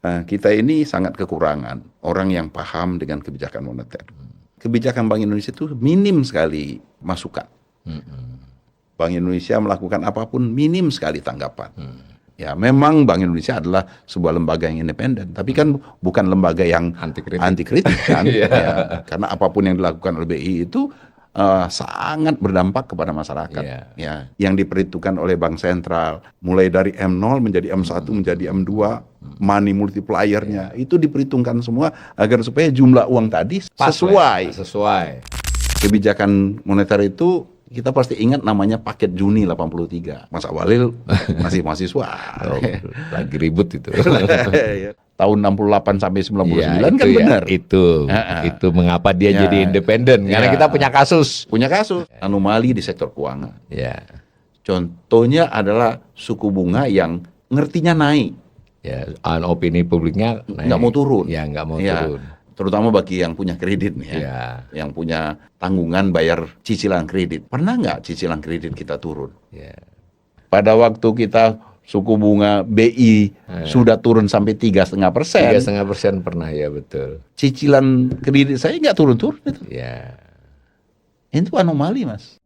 kita ini sangat kekurangan orang yang paham dengan kebijakan moneter. Kebijakan Bank Indonesia itu minim sekali masukan. Bank Indonesia melakukan apapun minim sekali tanggapan. Ya, memang Bank Indonesia adalah sebuah lembaga yang independen, tapi kan bukan lembaga yang anti kritik kan. Iya. Ya, karena apapun yang dilakukan oleh BI itu sangat berdampak kepada masyarakat. Iya. Ya, yang diperhitungkan oleh Bank Sentral, mulai dari M0 menjadi M1 menjadi M2, money multiplier-nya itu diperhitungkan semua agar supaya jumlah uang tadi sesuai. Sesuai. Kebijakan moneter itu kita pasti ingat namanya paket Juni 83. Mas Awalil masih mahasiswa. Lagi ribut itu. Tahun 68 sampai 99 Ya, kan itu benar. Itu mengapa dia Ya. jadi independen? Karena Ya. kita punya kasus. Punya kasus anomali di sektor keuangan. Ya. Contohnya adalah suku bunga yang ngertinya naik, Ya, opini publiknya nggak mau turun. Ya, nggak mau Ya, turun. terutama bagi yang punya kredit nih ya. Ya. Yang punya tanggungan bayar cicilan kredit. Pernah nggak cicilan kredit kita turun? Ya. Pada waktu kita suku bunga BI sudah turun sampai 3,5%, 3,5% pernah, ya betul. cicilan kredit saya nggak turun-turun itu. Ya. Itu anomali, Mas.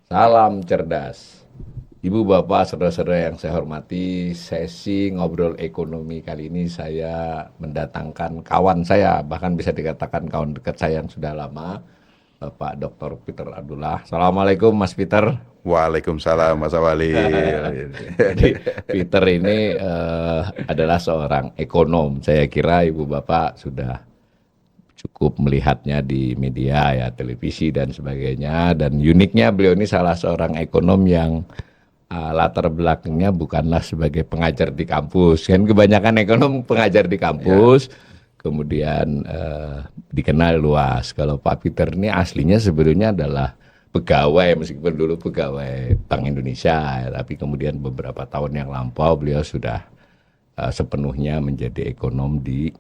Salam cerdas. Ibu, bapak, saudara-saudara yang saya hormati, sesi ngobrol ekonomi kali ini saya mendatangkan kawan saya, bahkan bisa dikatakan kawan dekat saya yang sudah lama, Bapak Dr. Peter Abdullah. Assalamualaikum Mas Peter. Waalaikumsalam, Mas Awalil. Jadi Peter ini adalah seorang ekonom. Saya kira ibu bapak sudah cukup melihatnya di media ya, televisi dan sebagainya. Dan uniknya beliau ini salah seorang ekonom yang latar belakangnya bukanlah sebagai pengajar di kampus. Kan kebanyakan ekonom pengajar di kampus, kemudian dikenal luas. Kalau Pak Peter ini aslinya sebenarnya adalah pegawai, meskipun dulu pegawai Bank Indonesia, tapi kemudian beberapa tahun yang lampau beliau sudah sepenuhnya menjadi ekonom di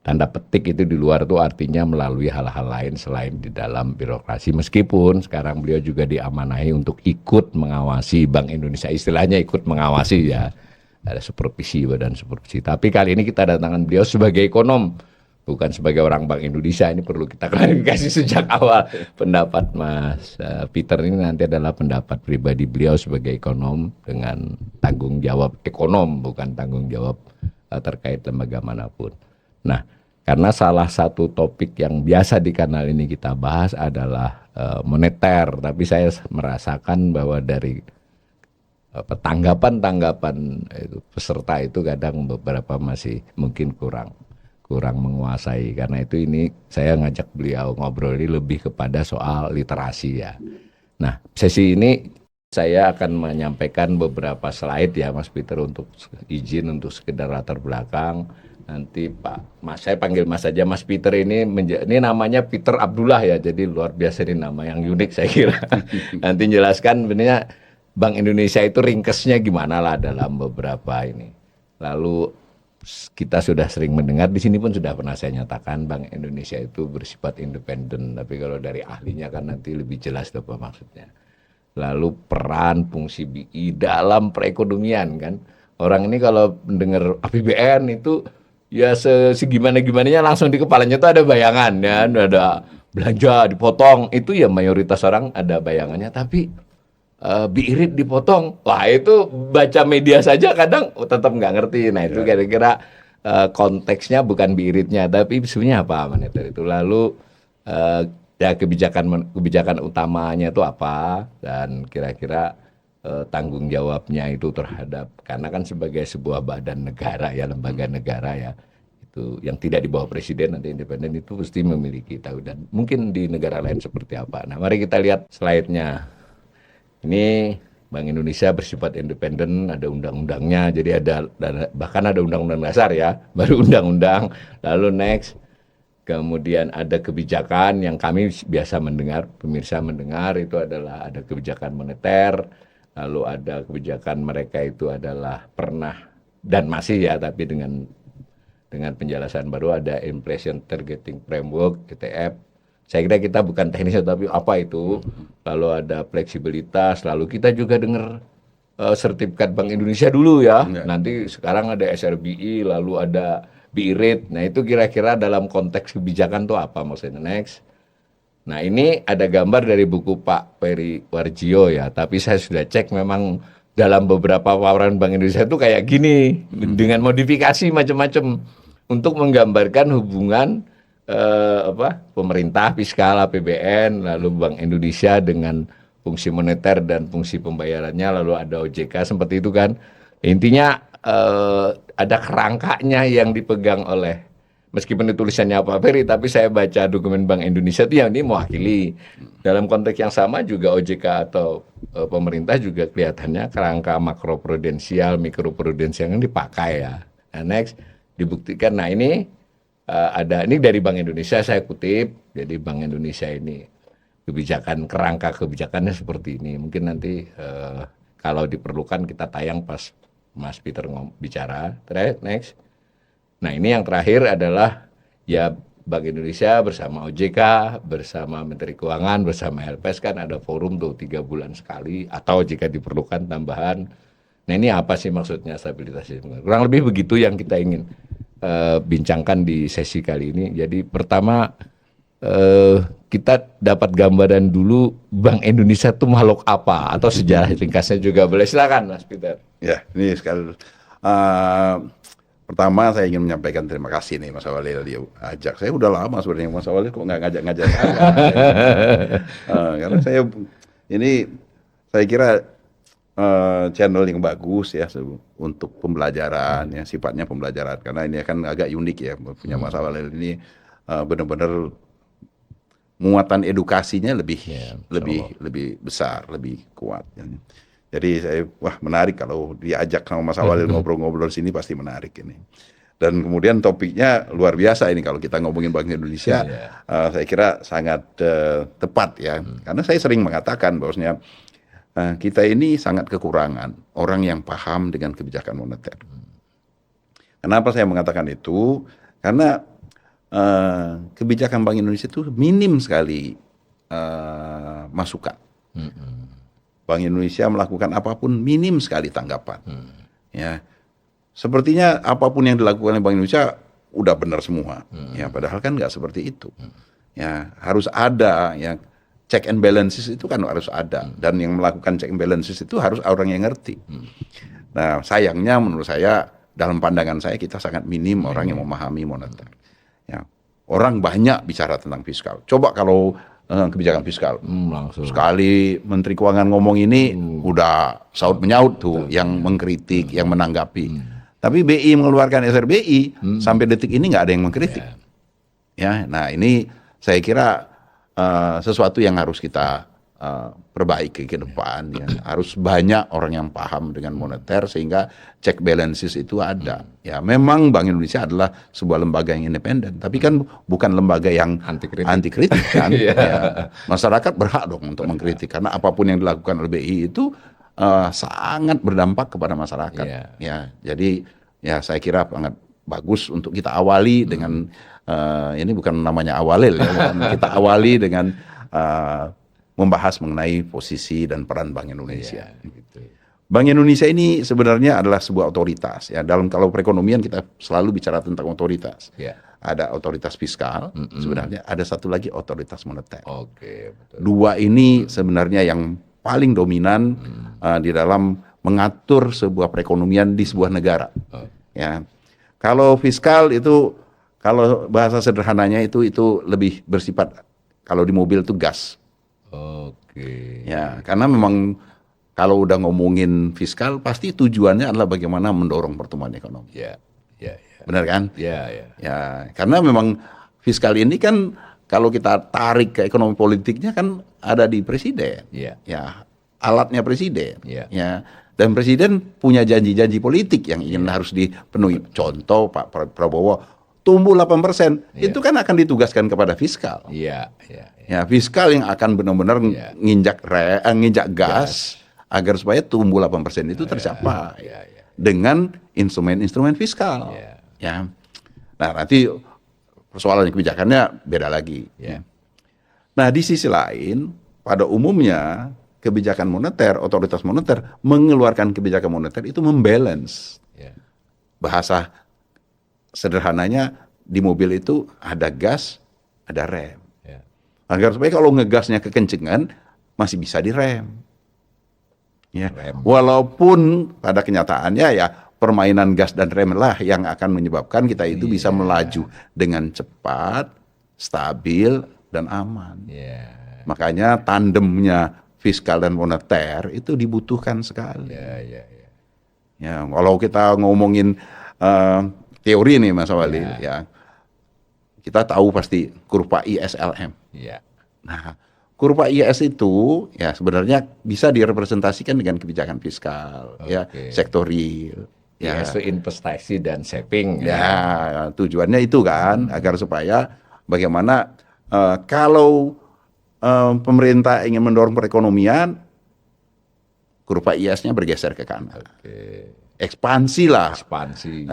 tanda petik. Itu di luar itu artinya melalui hal-hal lain selain di dalam birokrasi, meskipun sekarang beliau juga diamanahi untuk ikut mengawasi Bank Indonesia, istilahnya ikut mengawasi ya, ada supervisi, badan supervisi. Tapi kali ini kita datangkan beliau sebagai ekonom, bukan sebagai orang Bank Indonesia. Ini perlu kita klarifikasi sejak awal. Pendapat Mas Peter ini nanti adalah pendapat pribadi beliau sebagai ekonom dengan tanggung jawab ekonom, bukan tanggung jawab terkait lembaga manapun. Nah, karena salah satu topik yang biasa di kanal ini kita bahas adalah moneter, tapi saya merasakan bahwa dari tanggapan peserta itu kadang beberapa masih mungkin kurang menguasai. Karena itu ini saya ngajak beliau ngobrol ini lebih kepada soal literasi ya. Nah, sesi ini saya akan menyampaikan beberapa slide ya Mas Peter, untuk izin untuk sekedar latar belakang. Nanti saya panggil Mas saja. Mas Peter ini namanya Peter Abdullah ya, jadi luar biasa, ini nama yang unik saya kira. Nanti jelaskan sebenarnya Bank Indonesia itu ringkesnya gimana lah dalam beberapa ini. Lalu kita sudah sering mendengar, di sini pun sudah pernah saya nyatakan Bank Indonesia itu bersifat independen, tapi kalau dari ahlinya kan nanti lebih jelas apa maksudnya. Lalu peran fungsi BI dalam perekonomian kan. Orang ini kalau mendengar APBN itu ya segimana-gimananya langsung di kepalanya tuh ada bayangan ya, ada belanja dipotong, itu ya mayoritas orang ada bayangannya. Tapi BI dipotong, wah itu baca media saja kadang tetap nggak ngerti. Nah itu kira-kira konteksnya bukan BI-nya, tapi sebenarnya apa moneter itu. Lalu ya kebijakan utamanya itu apa, dan kira-kira tanggung jawabnya itu terhadap, karena kan sebagai sebuah badan negara ya, lembaga negara ya, itu yang tidak di bawah presiden, nanti independen, itu pasti memiliki tahu, dan mungkin di negara lain seperti apa. Nah mari kita lihat slide-nya. Ini Bank Indonesia bersifat independen, ada undang-undangnya, jadi bahkan ada undang-undang dasar ya, baru undang-undang, lalu next. Kemudian ada kebijakan yang kami biasa mendengar, pemirsa mendengar, itu adalah ada kebijakan moneter. Lalu ada kebijakan mereka itu adalah pernah dan masih ya, tapi dengan penjelasan baru, ada Inflation Targeting Framework (ETF). Saya kira kita bukan teknis tapi apa itu. Lalu ada fleksibilitas, lalu kita juga dengar sertifikat Bank Indonesia dulu ya. Nanti sekarang ada SRBI, lalu ada BI Rate. Nah itu kira-kira dalam konteks kebijakan tuh apa maksudnya next. Nah ini ada gambar dari buku Pak Peri Warjio ya. Tapi saya sudah cek memang dalam beberapa paparan Bank Indonesia itu kayak gini. Dengan modifikasi macam-macam. Untuk menggambarkan hubungan pemerintah, fiskal, APBN, lalu Bank Indonesia dengan fungsi moneter dan fungsi pembayarannya, lalu ada OJK seperti itu kan. Intinya ada kerangkanya yang dipegang oleh, meskipun itu tulisannya Pak Ferry, tapi saya baca dokumen Bank Indonesia itu yang ini mewakili. Dalam konteks yang sama juga OJK atau pemerintah juga kelihatannya kerangka makroprudensial, mikroprudensial yang dipakai ya. Nah, next dibuktikan. Nah ini ada ini dari Bank Indonesia saya kutip. Jadi Bank Indonesia ini kebijakan, kerangka kebijakannya seperti ini. Mungkin nanti kalau diperlukan kita tayang pas Mas Peter bicara. Next. Nah ini yang terakhir adalah ya Bank Indonesia bersama OJK, bersama Menteri Keuangan, bersama LPS kan ada forum tuh 3 bulan sekali, atau jika diperlukan tambahan. Nah ini apa sih maksudnya stabilitas? Kurang lebih begitu yang kita ingin bincangkan di sesi kali ini. Jadi pertama kita dapat gambaran dulu Bank Indonesia itu makhluk apa, atau sejarah ringkasnya juga boleh. Silakan Mas Peter. Ya, ini sekali. Pertama saya ingin menyampaikan terima kasih nih Mas Awalil dia ajak. Saya udah lama sebenarnya Mas Awalil kok nggak ngajak-ngajak saya. Karena saya kira channel yang bagus ya untuk pembelajaran ya, sifatnya pembelajaran, karena ini akan agak unik ya punya Mas Awalil ini benar-benar muatan edukasinya lebih besar, lebih kuat ya. Jadi saya menarik kalau diajak sama Mas Awalil ngobrol-ngobrol sini pasti menarik ini. Dan kemudian topiknya luar biasa ini kalau kita ngomongin Bank Indonesia, saya kira sangat tepat ya. Karena saya sering mengatakan bahwasanya kita ini sangat kekurangan orang yang paham dengan kebijakan moneter. Kenapa saya mengatakan itu? Karena kebijakan Bank Indonesia itu minim sekali masukan. Bank Indonesia melakukan apapun minim sekali tanggapan. Ya, sepertinya apapun yang dilakukan oleh Bank Indonesia udah benar semua. Ya, padahal kan nggak seperti itu. Ya, harus ada ya. Check and balances itu kan harus ada, dan yang melakukan check and balances itu harus orang yang ngerti. Nah sayangnya menurut saya dalam pandangan saya kita sangat minim orang yang memahami moneter. Ya, orang banyak bicara tentang fiskal. Coba kalau kebijakan fiskal, langsung sekali Menteri Keuangan ngomong ini udah saut menyaut tuh, yang mengkritik, yang menanggapi. Tapi BI mengeluarkan SRBI sampai detik ini nggak ada yang mengkritik. Ya, nah ini saya kira sesuatu yang harus kita perbaiki ke depan ya. Harus banyak orang yang paham dengan moneter sehingga check balances itu ada. Ya, memang Bank Indonesia adalah sebuah lembaga yang independen, tapi kan bukan lembaga yang anti kritik kan. Ya, masyarakat berhak dong untuk mengkritik karena apapun yang dilakukan oleh BI itu sangat berdampak kepada masyarakat. Ya, jadi ya saya kira sangat bagus untuk kita awali dengan ini bukan namanya awalil ya, kita awali dengan membahas mengenai posisi dan peran Bank Indonesia. Gitu. Bank Indonesia ini sebenarnya adalah sebuah otoritas ya. Kalau perekonomian kita selalu bicara tentang otoritas. Ada otoritas fiskal, sebenarnya ada satu lagi otoritas moneter. Betul. Dua ini sebenarnya yang paling dominan di dalam mengatur sebuah perekonomian di sebuah negara. Ya. Kalau fiskal itu, kalau bahasa sederhananya itu lebih bersifat, kalau di mobil itu gas. Ya, karena memang kalau udah ngomongin fiskal pasti tujuannya adalah bagaimana mendorong pertumbuhan ekonomi. Benar kan? Ya, karena memang fiskal ini kan kalau kita tarik ke ekonomi politiknya kan ada di presiden. Ya, alatnya presiden. Ya. Dan presiden punya janji-janji politik yang ingin harus dipenuhi. Contoh Pak Prabowo tumbuh 8%, itu kan akan ditugaskan kepada fiskal. Ya, fiskal yang akan benar-benar nginjak gas agar supaya tumbuh 8% itu tercapai dengan instrumen-instrumen fiskal. Ya. Nah, nanti persoalan kebijakannya beda lagi. Nah, di sisi lain, pada umumnya kebijakan moneter, otoritas moneter mengeluarkan kebijakan moneter itu membalance. Ya. Bahasa sederhananya di mobil itu ada gas, ada rem. Ya. Agar supaya kalau ngegasnya kekencengan masih bisa direm. Ya. Rem. Walaupun pada kenyataannya ya permainan gas dan rem lah yang akan menyebabkan kita itu bisa melaju dengan cepat, stabil, dan aman. Ya. Makanya tandemnya fiskal dan moneter itu dibutuhkan sekali. Ya. Ya, kalau kita ngomongin teori nih Mas Walil, ya kita tahu pasti kurva ISLM. Ya. Nah, kurva IS itu ya sebenarnya bisa direpresentasikan dengan kebijakan fiskal, ya sektoril. Ya, itu investasi dan saving. Ya, tujuannya itu kan agar supaya bagaimana kalau pemerintah ingin mendorong perekonomian, kurva IS-nya bergeser ke kanan. Ekspansi lah. Ekspansi.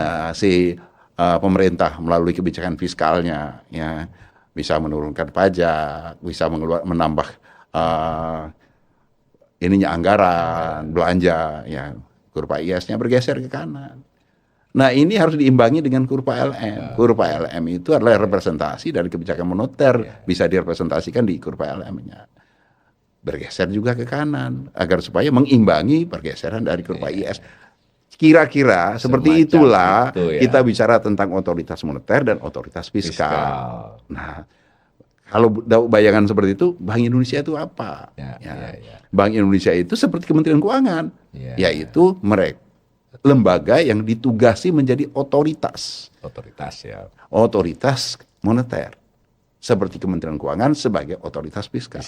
Pemerintah melalui kebijakan fiskalnya, ya bisa menurunkan pajak, bisa menambah anggaran, belanja, ya kurva IS-nya bergeser ke kanan. Nah, ini harus diimbangi dengan kurva LM. Kurva LM itu adalah representasi dari kebijakan moneter, bisa direpresentasikan di kurva LM-nya. Bergeser juga ke kanan agar supaya mengimbangi pergeseran dari kurva IS. Kira-kira seperti itulah kita bicara tentang otoritas moneter dan otoritas fiskal. Nah, kalau bayangan seperti itu, Bank Indonesia itu apa? Bank Indonesia itu seperti Kementerian Keuangan, yaitu mereka lembaga yang ditugasi menjadi otoritas. Otoritas moneter. Seperti Kementerian Keuangan sebagai otoritas fiskal.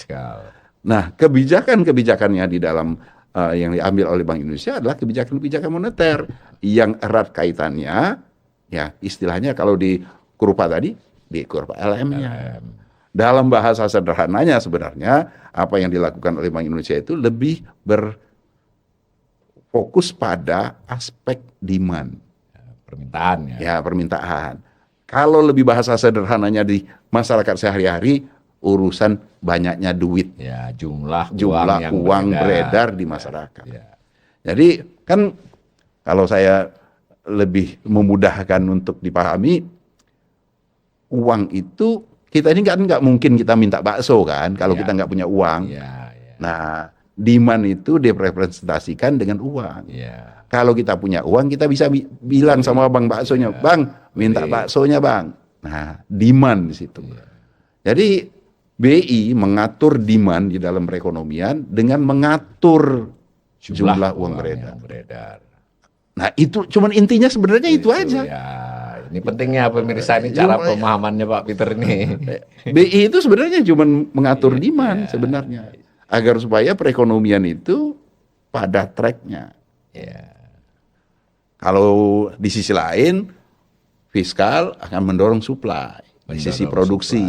Nah, kebijakan-kebijakannya di dalam yang diambil oleh Bank Indonesia adalah kebijakan-kebijakan moneter yang erat kaitannya, ya istilahnya kalau di kurva tadi, di kurva LM-nya. Dalam bahasa sederhananya sebenarnya apa yang dilakukan oleh Bank Indonesia itu lebih fokus pada aspek demand. Permintaan. Ya, permintaan. Kalau lebih bahasa sederhananya di masyarakat sehari-hari, urusan banyaknya duit. Ya, jumlah uang beredar di masyarakat. Jadi kan kalau saya lebih memudahkan untuk dipahami, uang itu kita ini nggak mungkin kita minta bakso kan kalau kita nggak punya uang. Nah, demand itu direpresentasikan dengan uang. Kalau kita punya uang, kita bisa bilang sama bang baksonya, bang minta baksonya bang. Nah, demand di situ. Jadi BI mengatur demand di dalam perekonomian dengan mengatur jumlah uang beredar. Nah, itu cuman intinya sebenarnya itu aja. Ya, ini pentingnya pemirsa ini cara pemahamannya Pak Peter ini. BI itu sebenarnya cuman mengatur demand sebenarnya. Agar supaya perekonomian itu pada tracknya. Kalau di sisi lain, fiskal akan mendorong supply. Di sisi produksi.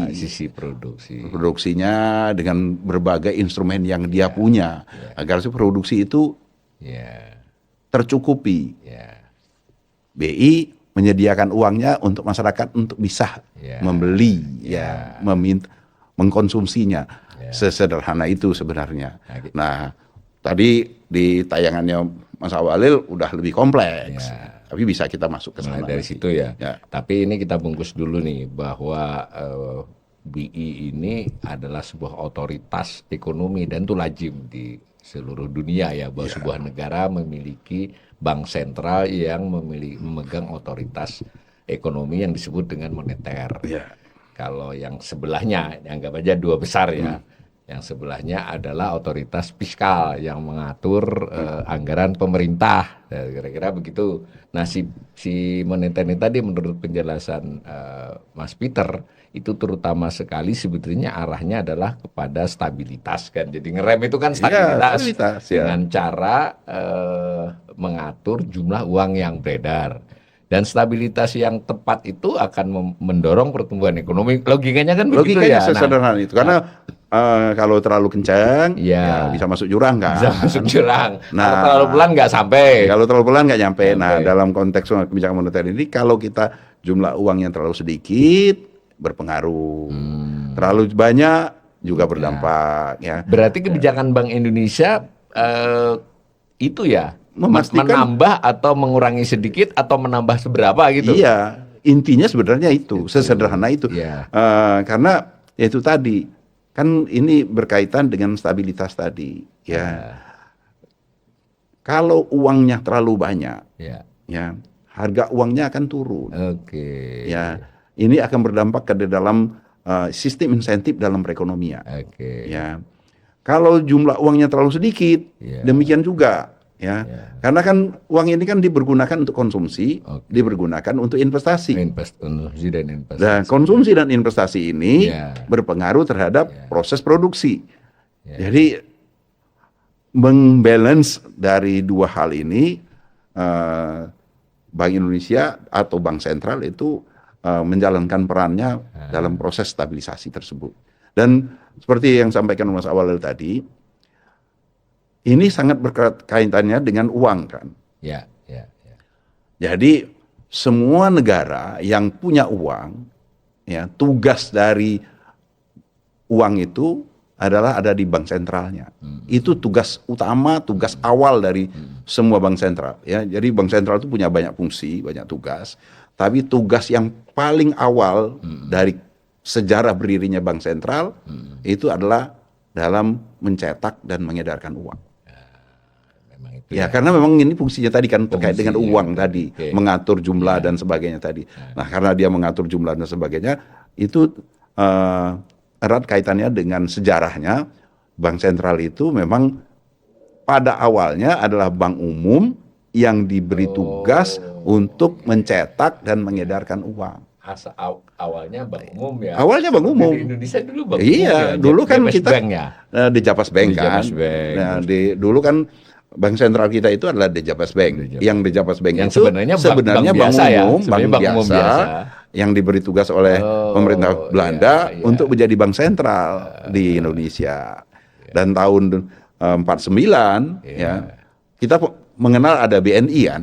Produksinya dengan berbagai instrumen yang dia punya. Agar produksi itu tercukupi. BI menyediakan uangnya untuk masyarakat untuk bisa membeli, mengkonsumsinya. Sesederhana itu sebenarnya. Nah, tadi di tayangannya Mas Awalil udah lebih kompleks, tapi bisa kita masuk ke sana dari situ ya. Tapi ini kita bungkus dulu nih bahwa BI ini adalah sebuah otoritas ekonomi dan itu lazim di seluruh dunia ya bahwa sebuah negara memiliki bank sentral yang memegang otoritas ekonomi yang disebut dengan moneter. Kalau yang sebelahnya, anggap aja dua besar ya. Yang sebelahnya adalah otoritas fiskal yang mengatur anggaran pemerintah. Kira-kira begitu. Nah, si moneter ini tadi menurut penjelasan Mas Peter, itu terutama sekali sebetulnya arahnya adalah kepada stabilitas kan. Jadi ngerem itu kan stabilitas dengan cara mengatur jumlah uang yang beredar. Dan stabilitas yang tepat itu akan mendorong pertumbuhan ekonomi. Logikanya kan begitu ya. Logikanya sesederhana itu. Karena kalau terlalu kencang, ya bisa masuk jurang kan. Bisa masuk jurang. Nah, kalau terlalu pelan nggak sampai. Kalau terlalu pelan nggak nyampe. Nah, dalam konteks kebijakan moneter ini, kalau kita jumlah uang yang terlalu sedikit berpengaruh, terlalu banyak juga berdampak ya. Berarti kebijakan Bank Indonesia itu ya Memastikan menambah atau mengurangi sedikit atau menambah seberapa gitu. Iya, intinya sebenarnya itu, sesederhana itu. Iya. Karena ya itu tadi, kan ini berkaitan dengan stabilitas tadi. Ya, kalau uangnya terlalu banyak, ya harga uangnya akan turun. Oke. Ya, ini akan berdampak ke dalam sistem insentif dalam perekonomian. Oke. Ya, kalau jumlah uangnya terlalu sedikit, demikian juga. Ya, karena kan uang ini kan dipergunakan untuk konsumsi, dipergunakan untuk investasi. Konsumsi dan investasi. Dan konsumsi dan investasi ini berpengaruh terhadap proses produksi. Jadi membalance dari dua hal ini, Bank Indonesia atau Bank Sentral itu menjalankan perannya dalam proses stabilisasi tersebut. Dan seperti yang sampaikan Mas Awalil tadi, ini sangat berkaitannya dengan uang kan. Ya. Jadi semua negara yang punya uang, ya tugas dari uang itu adalah ada di bank sentralnya. Itu tugas utama, tugas awal dari semua bank sentral. Ya, jadi bank sentral itu punya banyak fungsi, banyak tugas. Tapi tugas yang paling awal dari sejarah berdirinya bank sentral itu adalah dalam mencetak dan mengedarkan uang. Ya, karena memang ini fungsinya tadi kan terkait dengan uang tadi, mengatur jumlah dan sebagainya tadi. Nah, karena dia mengatur jumlah dan sebagainya, itu erat kaitannya dengan sejarahnya. Bank sentral itu memang pada awalnya adalah bank umum yang diberi tugas untuk mencetak dan mengedarkan uang. Awalnya bank umum ya. Awalnya bank umum. Di Indonesia dulu bank umum. Iya, dulu kan kita di Japas Bank kan. Nah, dulu kan bank sentral kita itu adalah Dejabas Bank. Yang Dejabas Bank yang itu sebenarnya bank umum, bank biasa yang diberi tugas oleh pemerintah Belanda untuk menjadi bank sentral di Indonesia. Dan tahun 49 ya kita mengenal ada BNI kan.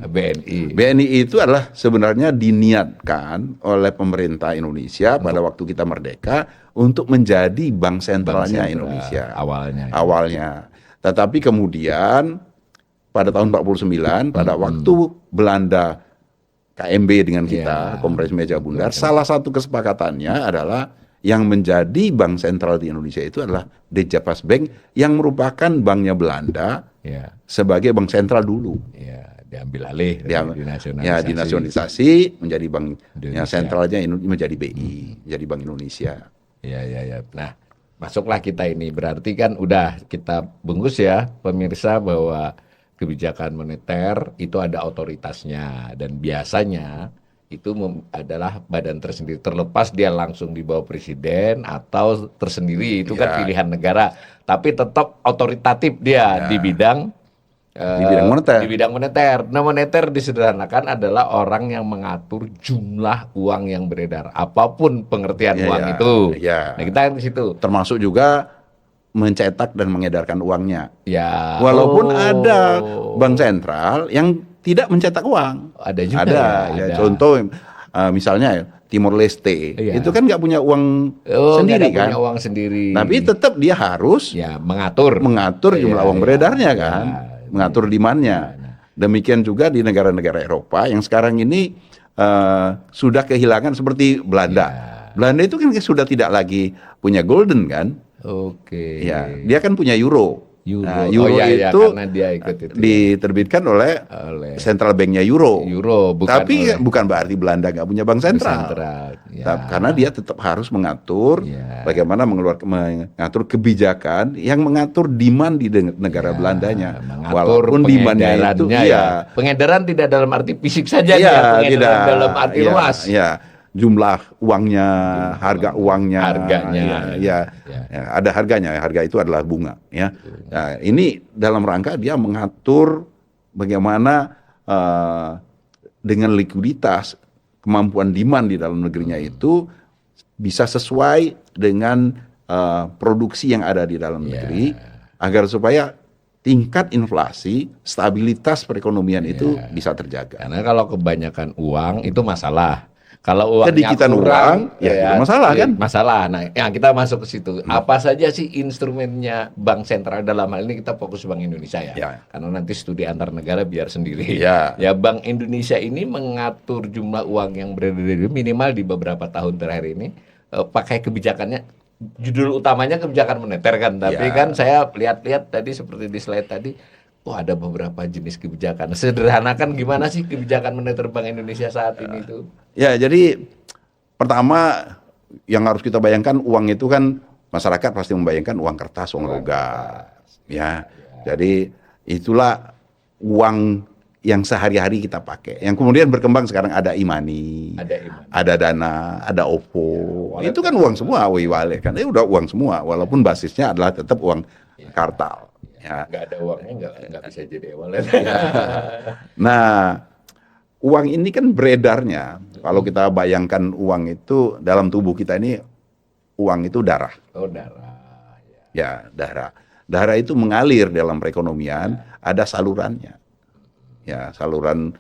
BNI itu adalah sebenarnya diniatkan oleh pemerintah Indonesia pada waktu kita merdeka untuk menjadi bank sentralnya Indonesia awalnya. Tetapi kemudian pada tahun 49 pada waktu Belanda KMB dengan kita, Kongres Meja Bundar, salah satu kesepakatannya adalah yang menjadi bank sentral di Indonesia itu adalah Dejabas Bank yang merupakan banknya Belanda sebagai bank sentral dulu. Diambil alih, dinasionalisasi menjadi banknya sentralnya menjadi BI, menjadi Bank Indonesia. Nah, masuklah kita ini, berarti kan udah kita bungkus ya pemirsa bahwa kebijakan moneter itu ada otoritasnya dan biasanya itu adalah badan tersendiri, terlepas dia langsung di bawah presiden atau tersendiri, itu kan pilihan negara, tapi tetap otoritatif dia di bidang moneter. Di bidang moneter. Nah, moneter disederhanakan adalah orang yang mengatur jumlah uang yang beredar, apapun pengertian uang itu. Nah, kita di situ. Termasuk juga mencetak dan mengedarkan uangnya. Walaupun ada bank sentral yang tidak mencetak uang. Ada juga. Ada. Contoh misalnya Timor Leste, itu kan nggak punya uang sendiri kan. Punya uang sendiri. Tapi tetap dia harus mengatur jumlah uang beredarnya kan, mengatur demand-nya. Demikian juga di negara-negara Eropa yang sekarang ini sudah kehilangan seperti Belanda. Belanda itu kan sudah tidak lagi punya golden kan. Dia kan punya euro. Nah, euro itu karena dia ikut itu, diterbitkan oleh Central Banknya Euro. Tapi bukan berarti Belanda nggak punya bank sentral. Karena dia tetap harus mengatur bagaimana mengatur kebijakan yang mengatur demand di negara Belandanya. Walaupun demandnya itu pengedaran tidak dalam arti fisik saja, pengedaran dalam arti luas. Jumlah uangnya, harga uangnya, ada harganya. Harga itu adalah bunga. Nah, ini dalam rangka dia mengatur bagaimana dengan likuiditas, kemampuan demand di dalam negerinya itu bisa sesuai dengan produksi yang ada di dalam negeri, agar supaya tingkat inflasi, stabilitas perekonomian itu bisa terjaga. Karena kalau kebanyakan uang itu masalah. Kalau uangnya Sedikitan kurang, uang, ya itu masalah kan? Masalah. Nah, ya kita masuk ke situ. Apa saja sih instrumennya Bank Sentral, dalam hal ini kita fokus Bank Indonesia ya? Ya. Karena nanti studi antar negara biar sendiri. Ya. Ya, Bank Indonesia ini mengatur jumlah uang yang beredar minimal di beberapa tahun terakhir ini pakai kebijakannya. Judul utamanya kebijakan moneter kan, tapi Ya. kan saya lihat-lihat tadi seperti di slide tadi, ada beberapa jenis kebijakan. Sederhanakan gimana sih kebijakan moneter Bank Indonesia saat ini itu? Ya, jadi pertama yang harus kita bayangkan, uang itu kan masyarakat pasti membayangkan uang kertas, uang logam. Ya. Jadi itulah uang yang sehari-hari kita pakai. Yang kemudian berkembang sekarang ada e-money, ada Dana, ada OVO. Itu kan uang semua, wallet kan. Udah uang semua, walaupun basisnya adalah tetap uang kartal. Ya. Nggak ada uangnya nggak bisa jadi wallet. Nah, uang ini kan beredarnya, kalau kita bayangkan uang itu dalam tubuh kita ini, uang itu darah. Oh, darah. Ya, darah. Darah itu mengalir dalam perekonomian, ada salurannya. Ya, saluran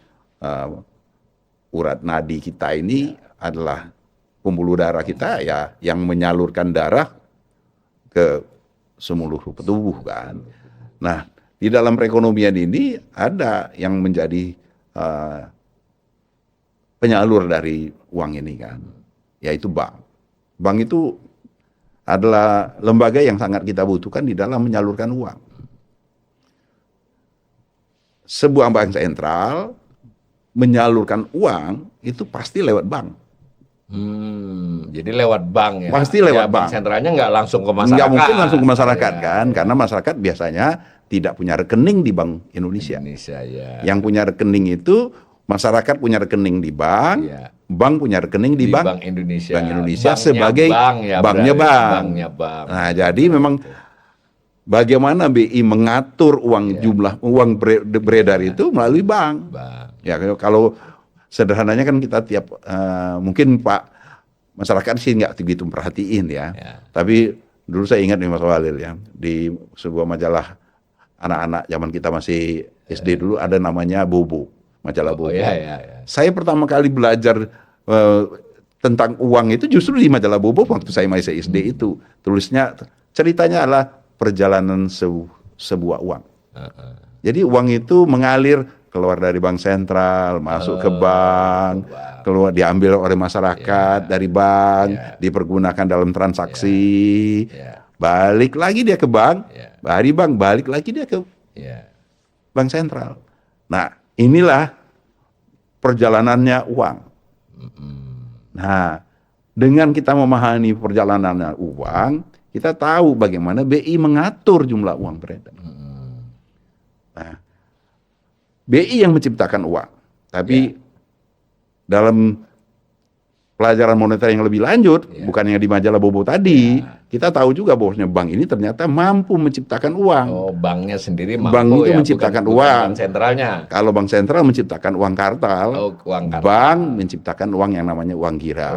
urat nadi kita ini adalah pembuluh darah kita ya, yang menyalurkan darah ke seluruh tubuh kan. Nah, di dalam perekonomian ini ada yang menjadi penyalur dari uang ini kan, yaitu bank. Bank itu adalah lembaga yang sangat kita butuhkan di dalam menyalurkan uang. Sebuah bank sentral menyalurkan uang itu pasti lewat bank. Jadi lewat bank ya. Pasti lewat bank. Bank sentralnya nggak langsung ke masyarakat. Nggak mungkin langsung ke masyarakat kan, karena masyarakat biasanya tidak punya rekening di Bank Indonesia. Ya. Yang punya rekening itu masyarakat punya rekening di bank, bank punya rekening di Bank Indonesia. Bank Indonesia Banknya sebagai bank ya, banknya bank. Banknya bank. Nah, jadi memang bagaimana BI mengatur uang jumlah uang beredar itu melalui bank. Ya, kalau sederhananya kan kita tiap mungkin Pak masyarakat sih nggak begitu perhatiin ya. Tapi dulu saya ingat nih Mas Walil ya, di sebuah majalah anak-anak zaman kita masih SD dulu ada namanya Bobo, majalah Bobo. Saya pertama kali belajar tentang uang itu justru di majalah Bobo waktu saya masih SD itu. Tulisnya ceritanya adalah perjalanan sebuah uang. Jadi uang itu mengalir keluar dari bank sentral, masuk ke bank, keluar diambil oleh masyarakat dari bank, dipergunakan dalam transaksi, balik lagi dia ke bank, dari bank balik lagi dia ke bank sentral. Nah, inilah perjalanannya uang. Nah, dengan kita memahami perjalanannya uang, kita tahu bagaimana BI mengatur jumlah uang beredar. Nah, BI yang menciptakan uang, tapi dalam pelajaran moneter yang lebih lanjut, bukan yang di majalah Bobo tadi, kita tahu juga bahwasanya bank ini ternyata mampu menciptakan uang. Oh, banknya sendiri mampu. Bank itu menciptakan uang. Bank sentralnya. Kalau bank sentral menciptakan uang kartal, uang kartal. Bank menciptakan uang yang namanya uang gira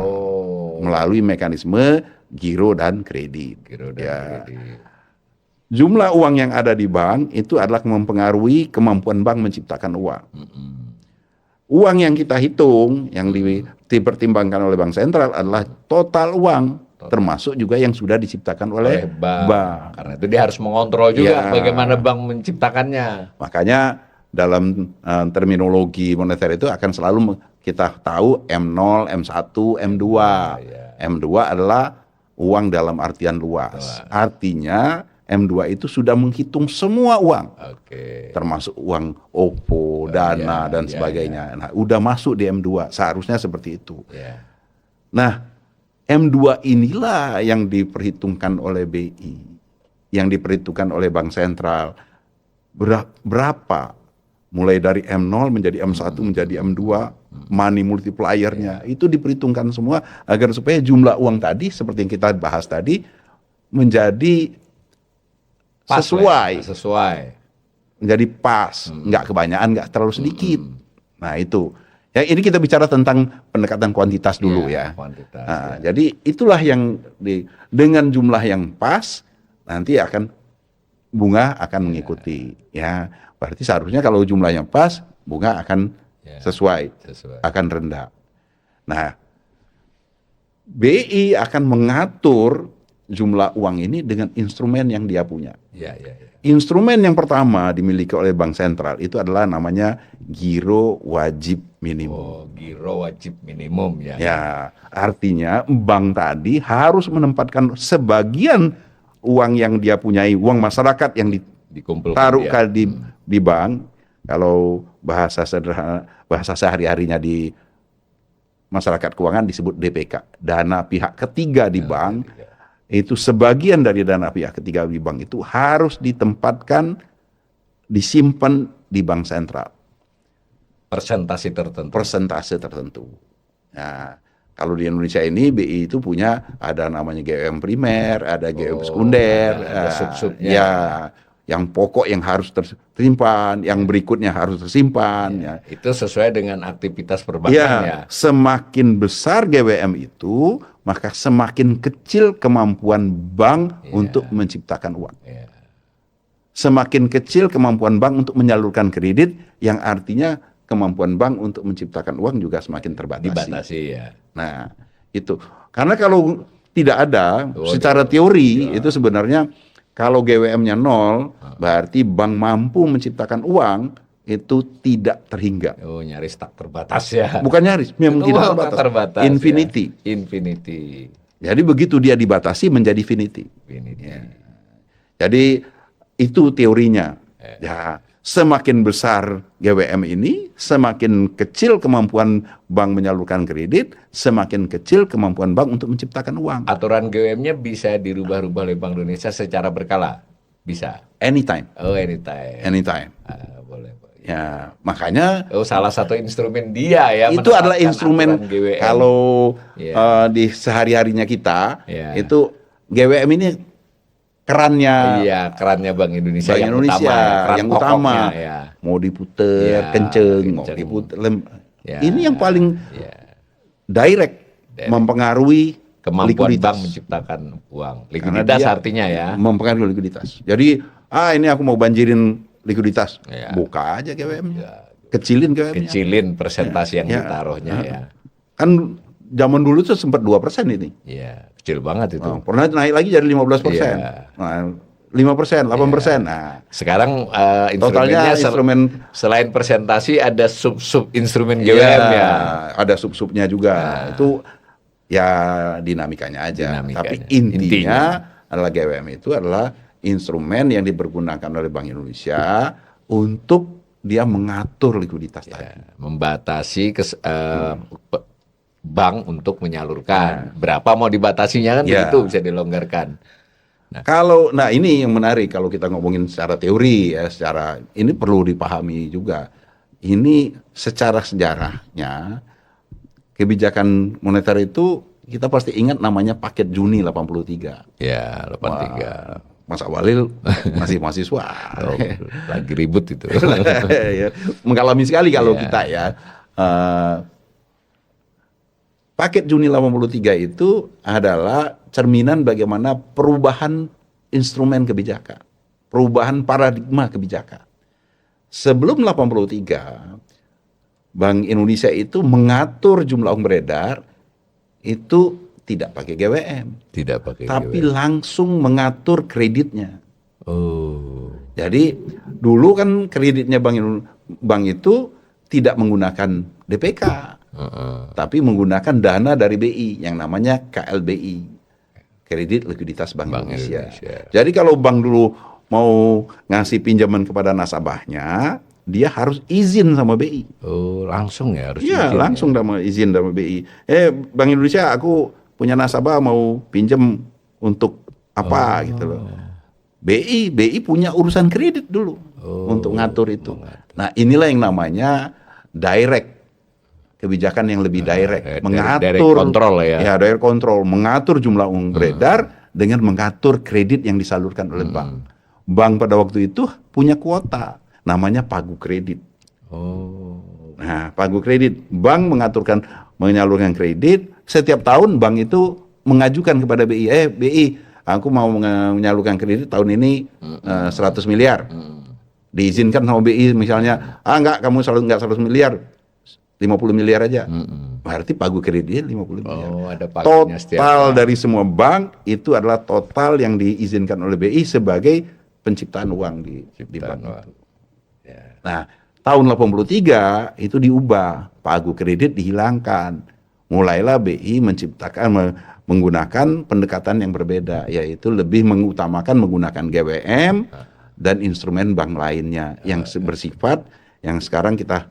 melalui mekanisme giro dan kredit. Kredit. Jumlah uang yang ada di bank itu adalah mempengaruhi kemampuan bank menciptakan uang. Uang yang kita hitung, yang dipertimbangkan oleh bank sentral adalah total uang, termasuk juga yang sudah diciptakan oleh bank. Karena itu dia harus mengontrol juga bagaimana bank menciptakannya. Makanya dalam terminologi moneter itu akan selalu kita tahu M0, M1, M2. M2 adalah uang dalam artian luas. Artinya M2 itu sudah menghitung semua uang, termasuk uang OVO, Dana, dan sebagainya. Nah, udah masuk di M2, seharusnya seperti itu. Nah, M2 inilah yang diperhitungkan oleh BI, yang diperhitungkan oleh Bank Sentral. Berapa? Mulai dari M0 menjadi M1 menjadi M2, money multiplier-nya, itu diperhitungkan semua agar supaya jumlah uang tadi, seperti yang kita bahas tadi, menjadi sesuai, menjadi pas, nggak kebanyakan, nggak terlalu sedikit. Nah itu, ya ini kita bicara tentang pendekatan kuantitas dulu ya. Jadi itulah yang dengan jumlah yang pas nanti akan bunga akan mengikuti. Ya, berarti seharusnya kalau jumlahnya pas, bunga akan sesuai, akan rendah. Nah, BI akan mengatur jumlah uang ini dengan instrumen yang dia punya. Ya, ya, ya. Instrumen yang pertama dimiliki oleh Bank Sentral itu adalah namanya giro wajib minimum. Oh, giro wajib minimum ya. Ya, artinya bank tadi harus menempatkan sebagian uang yang dia punyai, uang masyarakat yang Dikumpulkan ditaruhkan dia. di bank. Kalau bahasa sederhana, bahasa sehari-harinya di masyarakat keuangan disebut DPK, dana pihak ketiga di bank. Itu sebagian dari dana pihak ketiga di bank itu harus ditempatkan, disimpan di bank sentral. Persentase tertentu. Persentase tertentu. Nah, kalau di Indonesia ini BI itu punya ada namanya GWM primer, ada GWM sekunder, ada sub-subnya. Ya, yang pokok yang harus tersimpan, yang berikutnya harus tersimpan. Ya. Itu sesuai dengan aktivitas perbankan ya. Semakin besar GWM itu, maka semakin kecil kemampuan bank untuk menciptakan uang. Semakin kecil kemampuan bank untuk menyalurkan kredit, yang artinya kemampuan bank untuk menciptakan uang juga semakin terbatasi. Dibatasi ya. Nah, itu. Karena kalau tidak ada, secara teori itu sebenarnya kalau GWM-nya 0, berarti bank mampu menciptakan uang itu tidak terhingga. Oh, nyaris tak terbatas ya. Bukan nyaris, memang tidak terbatas. Infinity. Ya. Infinity. Jadi begitu dia dibatasi menjadi finity. Ya. Jadi itu teorinya. Ya, semakin besar GWM ini, semakin kecil kemampuan bank menyalurkan kredit, semakin kecil kemampuan bank untuk menciptakan uang. Aturan GWM-nya bisa dirubah-rubah oleh Bank Indonesia secara berkala? Bisa? Anytime. Oh, anytime. Anytime. Boleh. Ya, makanya salah satu instrumen dia ya. Itu adalah instrumen kalau di sehari-harinya kita itu GWM ini kerannya. Iya, kerannya Bank Indonesia, Bank Indonesia yang utama. Ya. Mau diputer kenceng, mau diputer ini yang paling direct mempengaruhi kemampuan likuiditas. bank menciptakan uang. Likuiditas artinya ya. Mempengaruhi likuiditas. Jadi, ini aku mau banjirin likuiditas. Buka aja GWM-nya. Kecilin GWM-nya. Kecilin persentase yang ditaruhnya ya. Kan zaman dulu tuh sempat 2% ini. Iya, kecil banget itu. Pernah naik lagi jadi 15%. Nah, 5%, 8%. Nah, sekarang totalnya instrumen selain persentase ada sub-sub instrumen GWM ya. Ada sub-subnya juga. Itu ya dinamikanya aja. Tapi intinya adalah GWM itu adalah instrumen yang dipergunakan oleh Bank Indonesia untuk dia mengatur likuiditas tadi. Membatasi bank untuk menyalurkan. Berapa mau dibatasinya kan begitu bisa dilonggarkan. Nah, ini yang menarik kalau kita ngomongin secara teori ya, secara ini perlu dipahami juga. Ini secara sejarahnya kebijakan moneter itu kita pasti ingat namanya paket Juni 83. Ya, 83. Mas Awalil masih mahasiswa. Lagi ribut itu. Mengalami sekali kalau kita ya. Paket Juni 83 itu adalah cerminan bagaimana perubahan instrumen kebijakan. Perubahan paradigma kebijakan. Sebelum 83, Bank Indonesia itu mengatur jumlah uang beredar itu tidak pakai GWM. Tidak pakai tapi GWM. langsung mengatur kreditnya. Oh. Jadi dulu kan kreditnya bank itu tidak menggunakan DPK. Tapi menggunakan dana dari BI yang namanya KLBI, Kredit Likuiditas Bank Indonesia. Jadi kalau bank dulu mau ngasih pinjaman kepada nasabahnya, dia harus izin sama BI. Oh, langsung ya harus izin. Langsung izin sama BI. Bank Indonesia, aku punya nasabah mau pinjam untuk apa gitu loh. BI punya urusan kredit dulu untuk ngatur itu. Nah, inilah yang namanya direct. Kebijakan yang lebih direct, mengatur direct control ya. Ya, direct control, mengatur jumlah uang beredar dengan mengatur kredit yang disalurkan oleh bank. Bank pada waktu itu punya kuota, namanya pagu kredit. Nah, pagu kredit, bank menyalurkan kredit, setiap tahun bank itu mengajukan kepada BI, BI, aku mau menyalurkan kredit tahun ini 100 miliar. Diizinkan sama BI misalnya, enggak, kamu nggak 100 miliar. 50 miliar aja. berarti pagu kreditnya 50 miliar. Oh, ada pagunya setiap Total bank. dari semua bank itu adalah total yang diizinkan oleh BI sebagai penciptaan uang di Ciptaan bank uang. itu. Ya. Nah, tahun 83 itu diubah, pagu kredit dihilangkan. Mulailah BI menggunakan pendekatan yang berbeda, yaitu lebih mengutamakan menggunakan GWM dan instrumen bank lainnya yang bersifat yang sekarang kita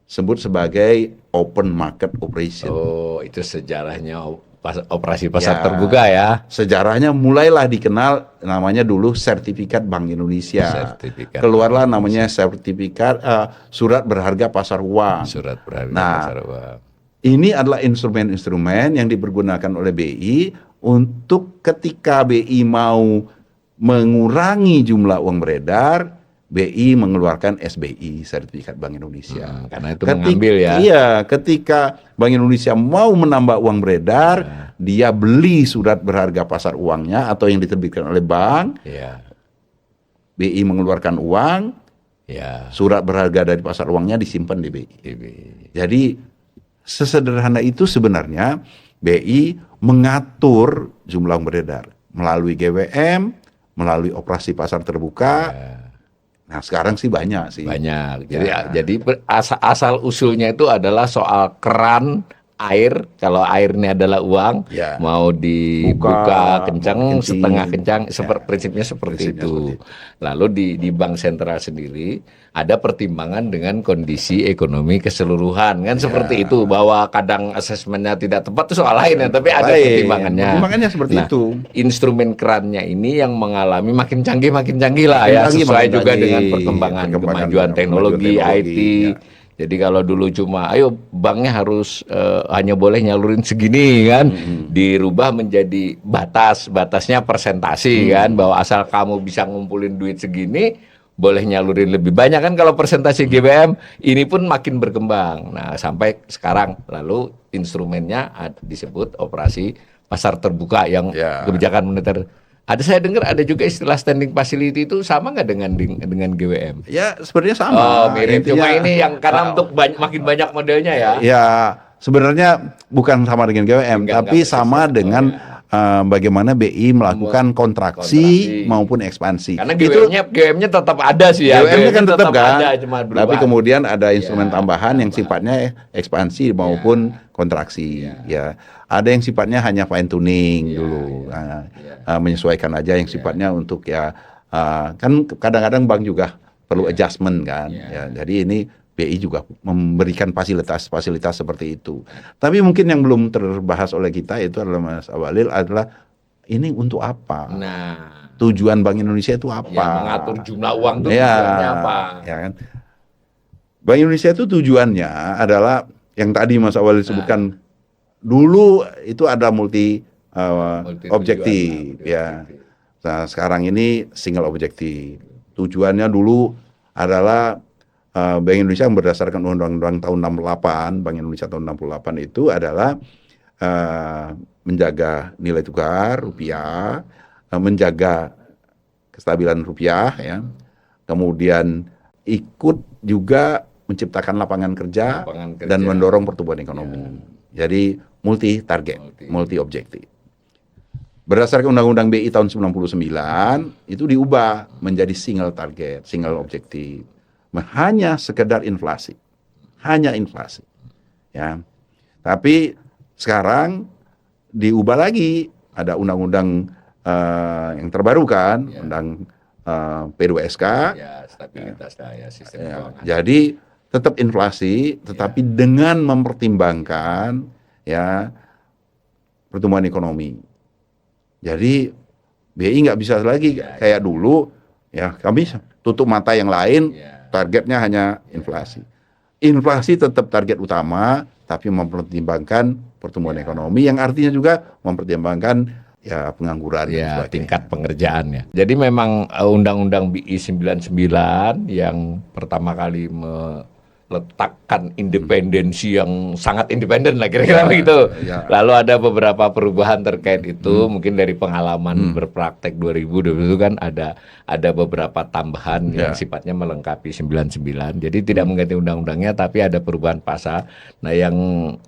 sebut sebagai open market operation. Oh, itu sejarahnya operasi pasar Ya, terbuka ya. Sejarahnya mulailah dikenal namanya dulu sertifikat Bank Indonesia. Sertifikat Keluarlah Bank namanya sertifikat surat berharga pasar uang. Surat berharga Nah, pasar uang. ini adalah instrumen-instrumen yang dipergunakan oleh BI untuk ketika BI mau mengurangi jumlah uang beredar, BI mengeluarkan SBI, Sertifikat Bank Indonesia. Karena itu mengambil ya. Iya, ketika Bank Indonesia mau menambah uang beredar, dia beli surat berharga pasar uangnya atau yang diterbitkan oleh bank, Ya. BI mengeluarkan uang, Ya. surat berharga dari pasar uangnya disimpan di BI. Ini. Jadi sesederhana itu sebenarnya BI mengatur jumlah uang beredar melalui GWM, melalui operasi pasar terbuka. Nah, sekarang sih banyak sih. Banyak. Ya. Jadi asal usulnya itu adalah soal keran air. Kalau airnya adalah uang, Ya. mau dibuka kencang, mau setengah kencing. kencang, prinsipnya seperti itu. Lalu di Bank Sentral sendiri ada pertimbangan dengan kondisi ekonomi keseluruhan, kan seperti itu. Bahwa kadang asesmennya tidak tepat itu soal lain ya, tapi ada pertimbangannya. Pertimbangannya seperti itu. Instrumen kerannya ini yang mengalami makin canggih lah Makin ya, canggih, sesuai makin juga canggih. dengan perkembangan kemajuan teknologi, IT. ya. Jadi kalau dulu cuma, ayo banknya harus hanya boleh nyalurin segini kan, dirubah menjadi batasnya persentasi kan, bahwa asal kamu bisa ngumpulin duit segini, boleh nyalurin lebih banyak kan kalau persentase GBM, ini pun makin berkembang. Nah sampai sekarang, lalu instrumennya disebut operasi pasar terbuka yang kebijakan moneter. Saya dengar ada juga istilah standing facility itu sama nggak dengan GWM? Ya, sebenarnya sama. Oh, mirip. Intinya, Cuma ini yang karena untuk makin banyak modelnya ya. Ya, sebenarnya bukan sama dengan GWM, tapi sama dengan bagaimana BI melakukan kontraksi maupun ekspansi. Karena GWM-nya tetap ada sih ya. GWM-nya kan tetap kan, ada, cuma tapi kemudian ada instrumen tambahan yang sifatnya ekspansi maupun kontraksi. Ya, ada yang sifatnya hanya fine tuning dulu, menyesuaikan aja yang sifatnya untuk kan kadang-kadang bank juga perlu adjustment kan. Ya, jadi ini BI juga memberikan fasilitas seperti itu. Tapi mungkin yang belum terbahas oleh kita itu adalah Mas Awalil adalah ini untuk apa? Nah, tujuan Bank Indonesia itu apa? Ya, mengatur jumlah uang itu tujuannya apa? Ya kan? Bank Indonesia itu tujuannya adalah yang tadi Mas Awalil sebutkan dulu itu ada multi objektif ya. Nah, sekarang ini single objektif. Tujuannya dulu adalah Bank Indonesia yang berdasarkan Undang-Undang tahun 68, Bank Indonesia tahun 68 itu adalah menjaga nilai tukar rupiah, menjaga kestabilan rupiah ya. Kemudian ikut juga menciptakan lapangan kerja dan mendorong pertumbuhan ekonomi. Jadi multi target, multi objektif. Berdasarkan Undang-Undang BI tahun 99 itu diubah menjadi single target, single objektif. Hanya sekedar inflasi. Hanya inflasi. Ya. Tapi sekarang diubah lagi, ada undang-undang yang terbaru kan, undang P2SK. Ya, stabilitas daya sistem keuangan. Jadi tetap inflasi, tetapi dengan mempertimbangkan ya pertumbuhan ekonomi. Jadi BI nggak bisa lagi kayak dulu ya, kami tutup mata yang lain, targetnya hanya inflasi. Inflasi tetap target utama, tapi mempertimbangkan pertumbuhan ekonomi yang artinya juga mempertimbangkan ya pengangguran ya, tingkat pengerjaannya. Jadi memang Undang-Undang BI 99 yang pertama kali letakkan independensi yang sangat independen lah kira-kira begitu. Ya. Lalu ada beberapa perubahan terkait itu, mungkin dari pengalaman berpraktek 2020 itu kan ada beberapa tambahan yang sifatnya melengkapi 99. Jadi tidak mengganti undang-undangnya, tapi ada perubahan pasal. Nah,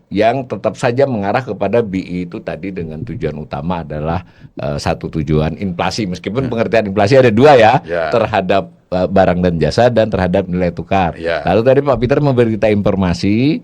yang tetap saja mengarah kepada BI itu tadi dengan tujuan utama adalah satu tujuan inflasi. Meskipun pengertian inflasi ada dua ya, terhadap barang dan jasa dan terhadap nilai tukar. Lalu tadi Pak Peter memberi kita informasi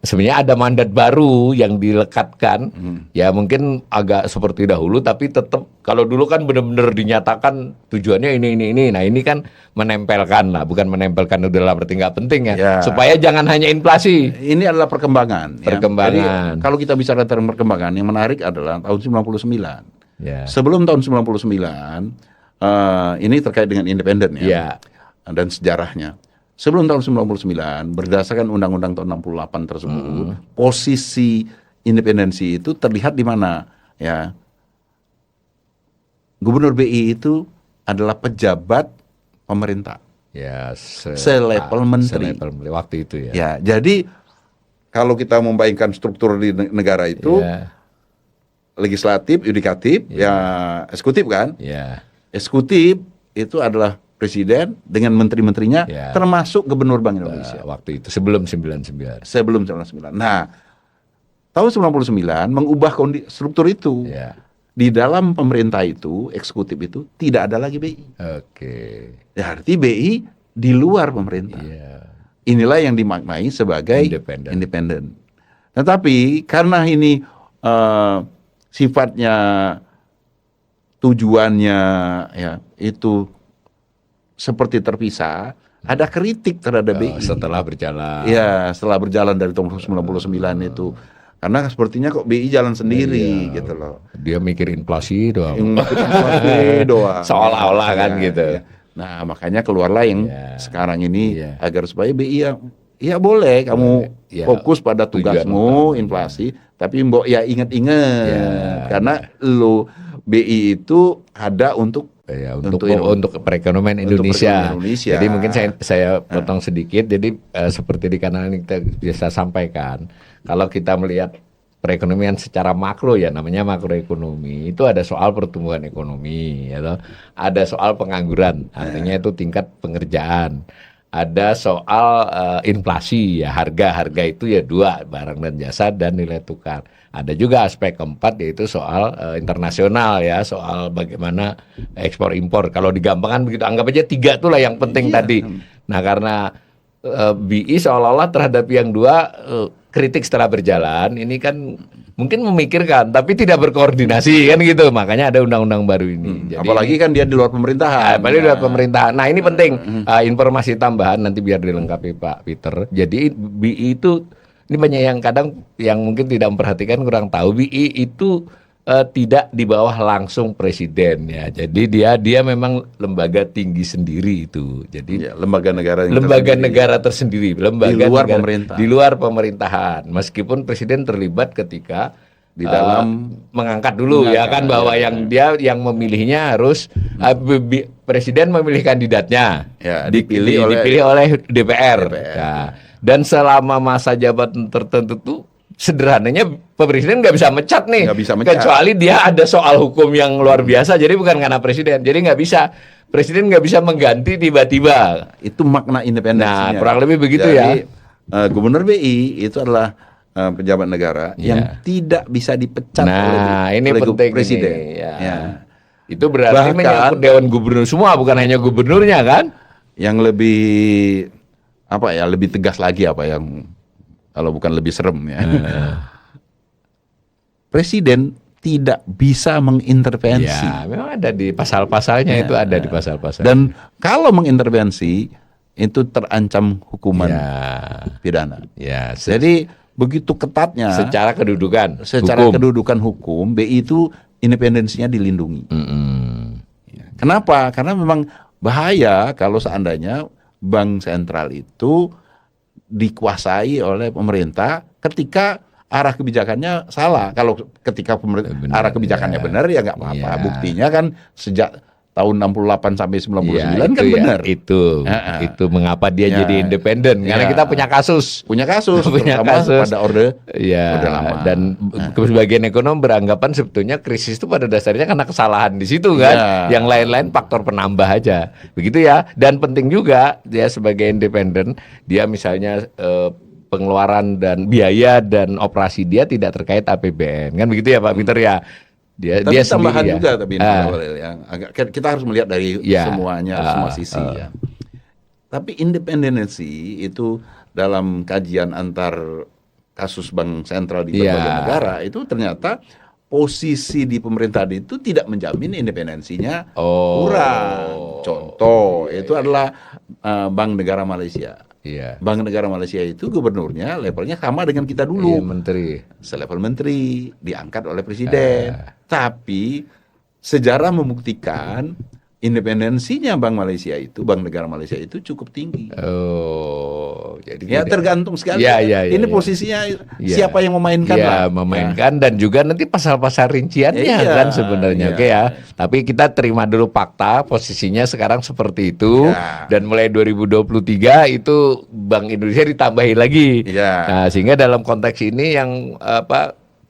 sebenarnya ada mandat baru yang dilekatkan. Ya mungkin agak seperti dahulu, tapi tetap kalau dulu kan benar-benar dinyatakan tujuannya ini. Nah ini kan menempelkan lah, bukan menempelkan itu dalam arti nggak penting ya, supaya jangan hanya inflasi. Ini adalah perkembangan. Perkembangan. Jadi, kalau kita bicara tentang perkembangan, yang menarik adalah tahun 99. Sebelum tahun 99. Ini terkait dengan independen dan sejarahnya. Sebelum tahun 99, berdasarkan Undang-Undang tahun 68 tersebut, posisi independensi itu terlihat di mana? Ya, Gubernur BI itu adalah pejabat pemerintah. Ya, selevel menteri. Waktu itu ya. Ya, jadi kalau kita membayangkan struktur di negara itu, legislatif, yudikatif, eksekutif kan? Eksekutif itu adalah presiden dengan menteri-menterinya, termasuk gubernur Bank Indonesia. Waktu itu sebelum 99. Sebelum 99. Nah, tahun 99 mengubah struktur itu. Di dalam pemerintah itu, eksekutif itu tidak ada lagi BI. Ya, arti BI di luar pemerintah. Inilah yang dimaknai sebagai independen. Tetapi karena ini sifatnya, tujuannya itu seperti terpisah, ada kritik terhadap BI setelah berjalan. Ya, setelah berjalan dari tahun 99 itu. Karena sepertinya kok BI jalan sendiri gitu loh. Dia mikir inflasi doang. Seolah-olah kan gitu. Nah, makanya keluarlah yang sekarang ini agar supaya BI ya boleh kamu fokus pada tugasmu inflasi, tapi ingat-ingat karena BI itu ada untuk perekonomian Indonesia. Jadi mungkin saya potong sedikit. Jadi seperti di kanal ini kita biasa sampaikan, kalau kita melihat perekonomian secara makro ya, namanya makroekonomi, itu ada soal pertumbuhan ekonomi, ada soal pengangguran, artinya itu tingkat pengerjaan. Ada soal inflasi ya, harga itu ya dua, barang dan jasa dan nilai tukar. Ada juga aspek keempat yaitu soal internasional ya, soal bagaimana ekspor impor. Kalau digampangkan begitu, anggap aja tiga itulah yang penting tadi. Nah karena BI seolah-olah terhadap yang dua kritik setelah berjalan, ini kan mungkin memikirkan tapi tidak berkoordinasi kan gitu. Makanya ada undang-undang baru ini. Jadi, apalagi kan dia di luar pemerintahan. Apalagi di luar pemerintahan. Nah ini penting informasi tambahan nanti biar dilengkapi Pak Peter. Jadi BI itu ini banyak yang kadang yang mungkin tidak memperhatikan, kurang tahu BI itu tidak di bawah langsung presiden ya. Jadi dia memang lembaga tinggi sendiri itu. Jadi lembaga negara tersendiri, di luar pemerintahan. Meskipun presiden terlibat ketika di dalam mengangkat dulu bahwa yang memilihnya harus presiden memilih kandidatnya, dipilih oleh DPR. Dan selama masa jabatan tertentu tuh sederhananya presiden nggak bisa mecat nih, kecuali dia ada soal hukum yang luar biasa. Jadi bukan karena presiden, jadi presiden nggak bisa mengganti tiba-tiba. Itu makna independensinya. Nah kurang lebih begitu. Jadi, Gubernur BI itu adalah pejabat negara yang tidak bisa dipecat oleh presiden. Itu berarti menyangkut Dewan Gubernur semua, bukan hanya gubernurnya kan? Yang lebih tegas lagi kalau bukan lebih serem ya. Presiden tidak bisa mengintervensi. Ya, memang ada di pasal-pasalnya itu ada di pasal-pasal. Dan kalau mengintervensi itu terancam hukuman pidana. Ya, jadi begitu ketatnya secara kedudukan hukum BI itu independensinya dilindungi. Kenapa? Karena memang bahaya kalau seandainya bank sentral itu dikuasai oleh pemerintah ketika arah kebijakannya salah. Kalau ketika arah kebijakannya benar ya nggak apa-apa. Buktinya kan sejak tahun 68 sampai 99 Ya, kan itu ya, benar. itu mengapa dia Ya, jadi independen? Karena ya. kita punya kasus. Punya kasus, Punya terutama kasus. pada orde Ya, lama. dan sebagian ekonom beranggapan sebetulnya krisis itu pada dasarnya karena kesalahan di situ kan. Ya. Yang lain-lain faktor penambah aja. Begitu ya. Dan penting juga dia sebagai independen, dia misalnya pengeluaran dan biaya dan operasi dia tidak terkait APBN. Kan begitu ya Pak Peter ya. Tapi Dia tambahan sendiri ya. juga tapi yang agak kita harus melihat dari Ya. semuanya, semua sisi ya. Tapi independensi itu dalam kajian antar kasus bank sentral di berbagai negara itu ternyata posisi di pemerintahan itu tidak menjamin independensinya kurang. Contoh itu adalah Bank Negara Malaysia. Iya. Bank Negara Malaysia itu gubernurnya levelnya sama dengan kita dulu. Iya, menteri. Selevel menteri diangkat oleh presiden. Tapi sejarah membuktikan independensinya Bank Negara Malaysia itu cukup tinggi. Jadi Ya tergantung sekali. Ya, Ini posisinya siapa yang memainkan lah. Memainkan dan juga nanti pasal-pasal rinciannya kan sebenarnya. Oke ya. Tapi kita terima dulu fakta posisinya sekarang seperti itu dan mulai 2023 itu Bank Indonesia ditambahi lagi. Nah, sehingga dalam konteks ini yang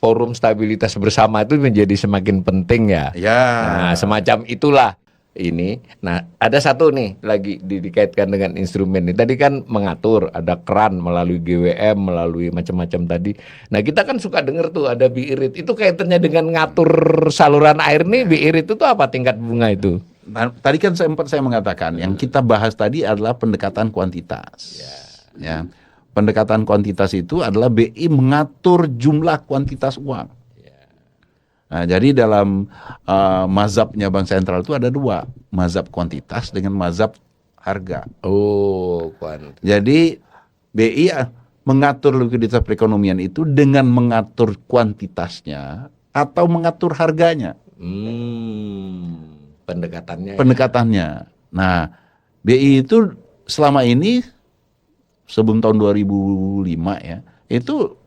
forum stabilitas bersama itu menjadi semakin penting ya. Nah, semacam itulah ini. Nah, ada satu nih lagi dikaitkan dengan instrumen ini. Tadi kan mengatur, ada keran melalui GWM, melalui macam-macam tadi. Nah, kita kan suka dengar tuh ada bi rate. Itu kaitannya dengan ngatur saluran air nih, bi rate itu apa tingkat bunga itu? Nah, tadi kan sempat saya mengatakan yang kita bahas tadi adalah pendekatan kuantitas. Ya. Pendekatan kuantitas itu adalah BI mengatur jumlah kuantitas uang. Nah, jadi dalam mazhabnya Bank Sentral itu ada dua, mazhab kuantitas dengan mazhab harga. Jadi BI mengatur likuiditas perekonomian itu dengan mengatur kuantitasnya atau mengatur harganya. Pendekatannya. Nah, BI itu selama ini sebelum tahun 2005 ya, itu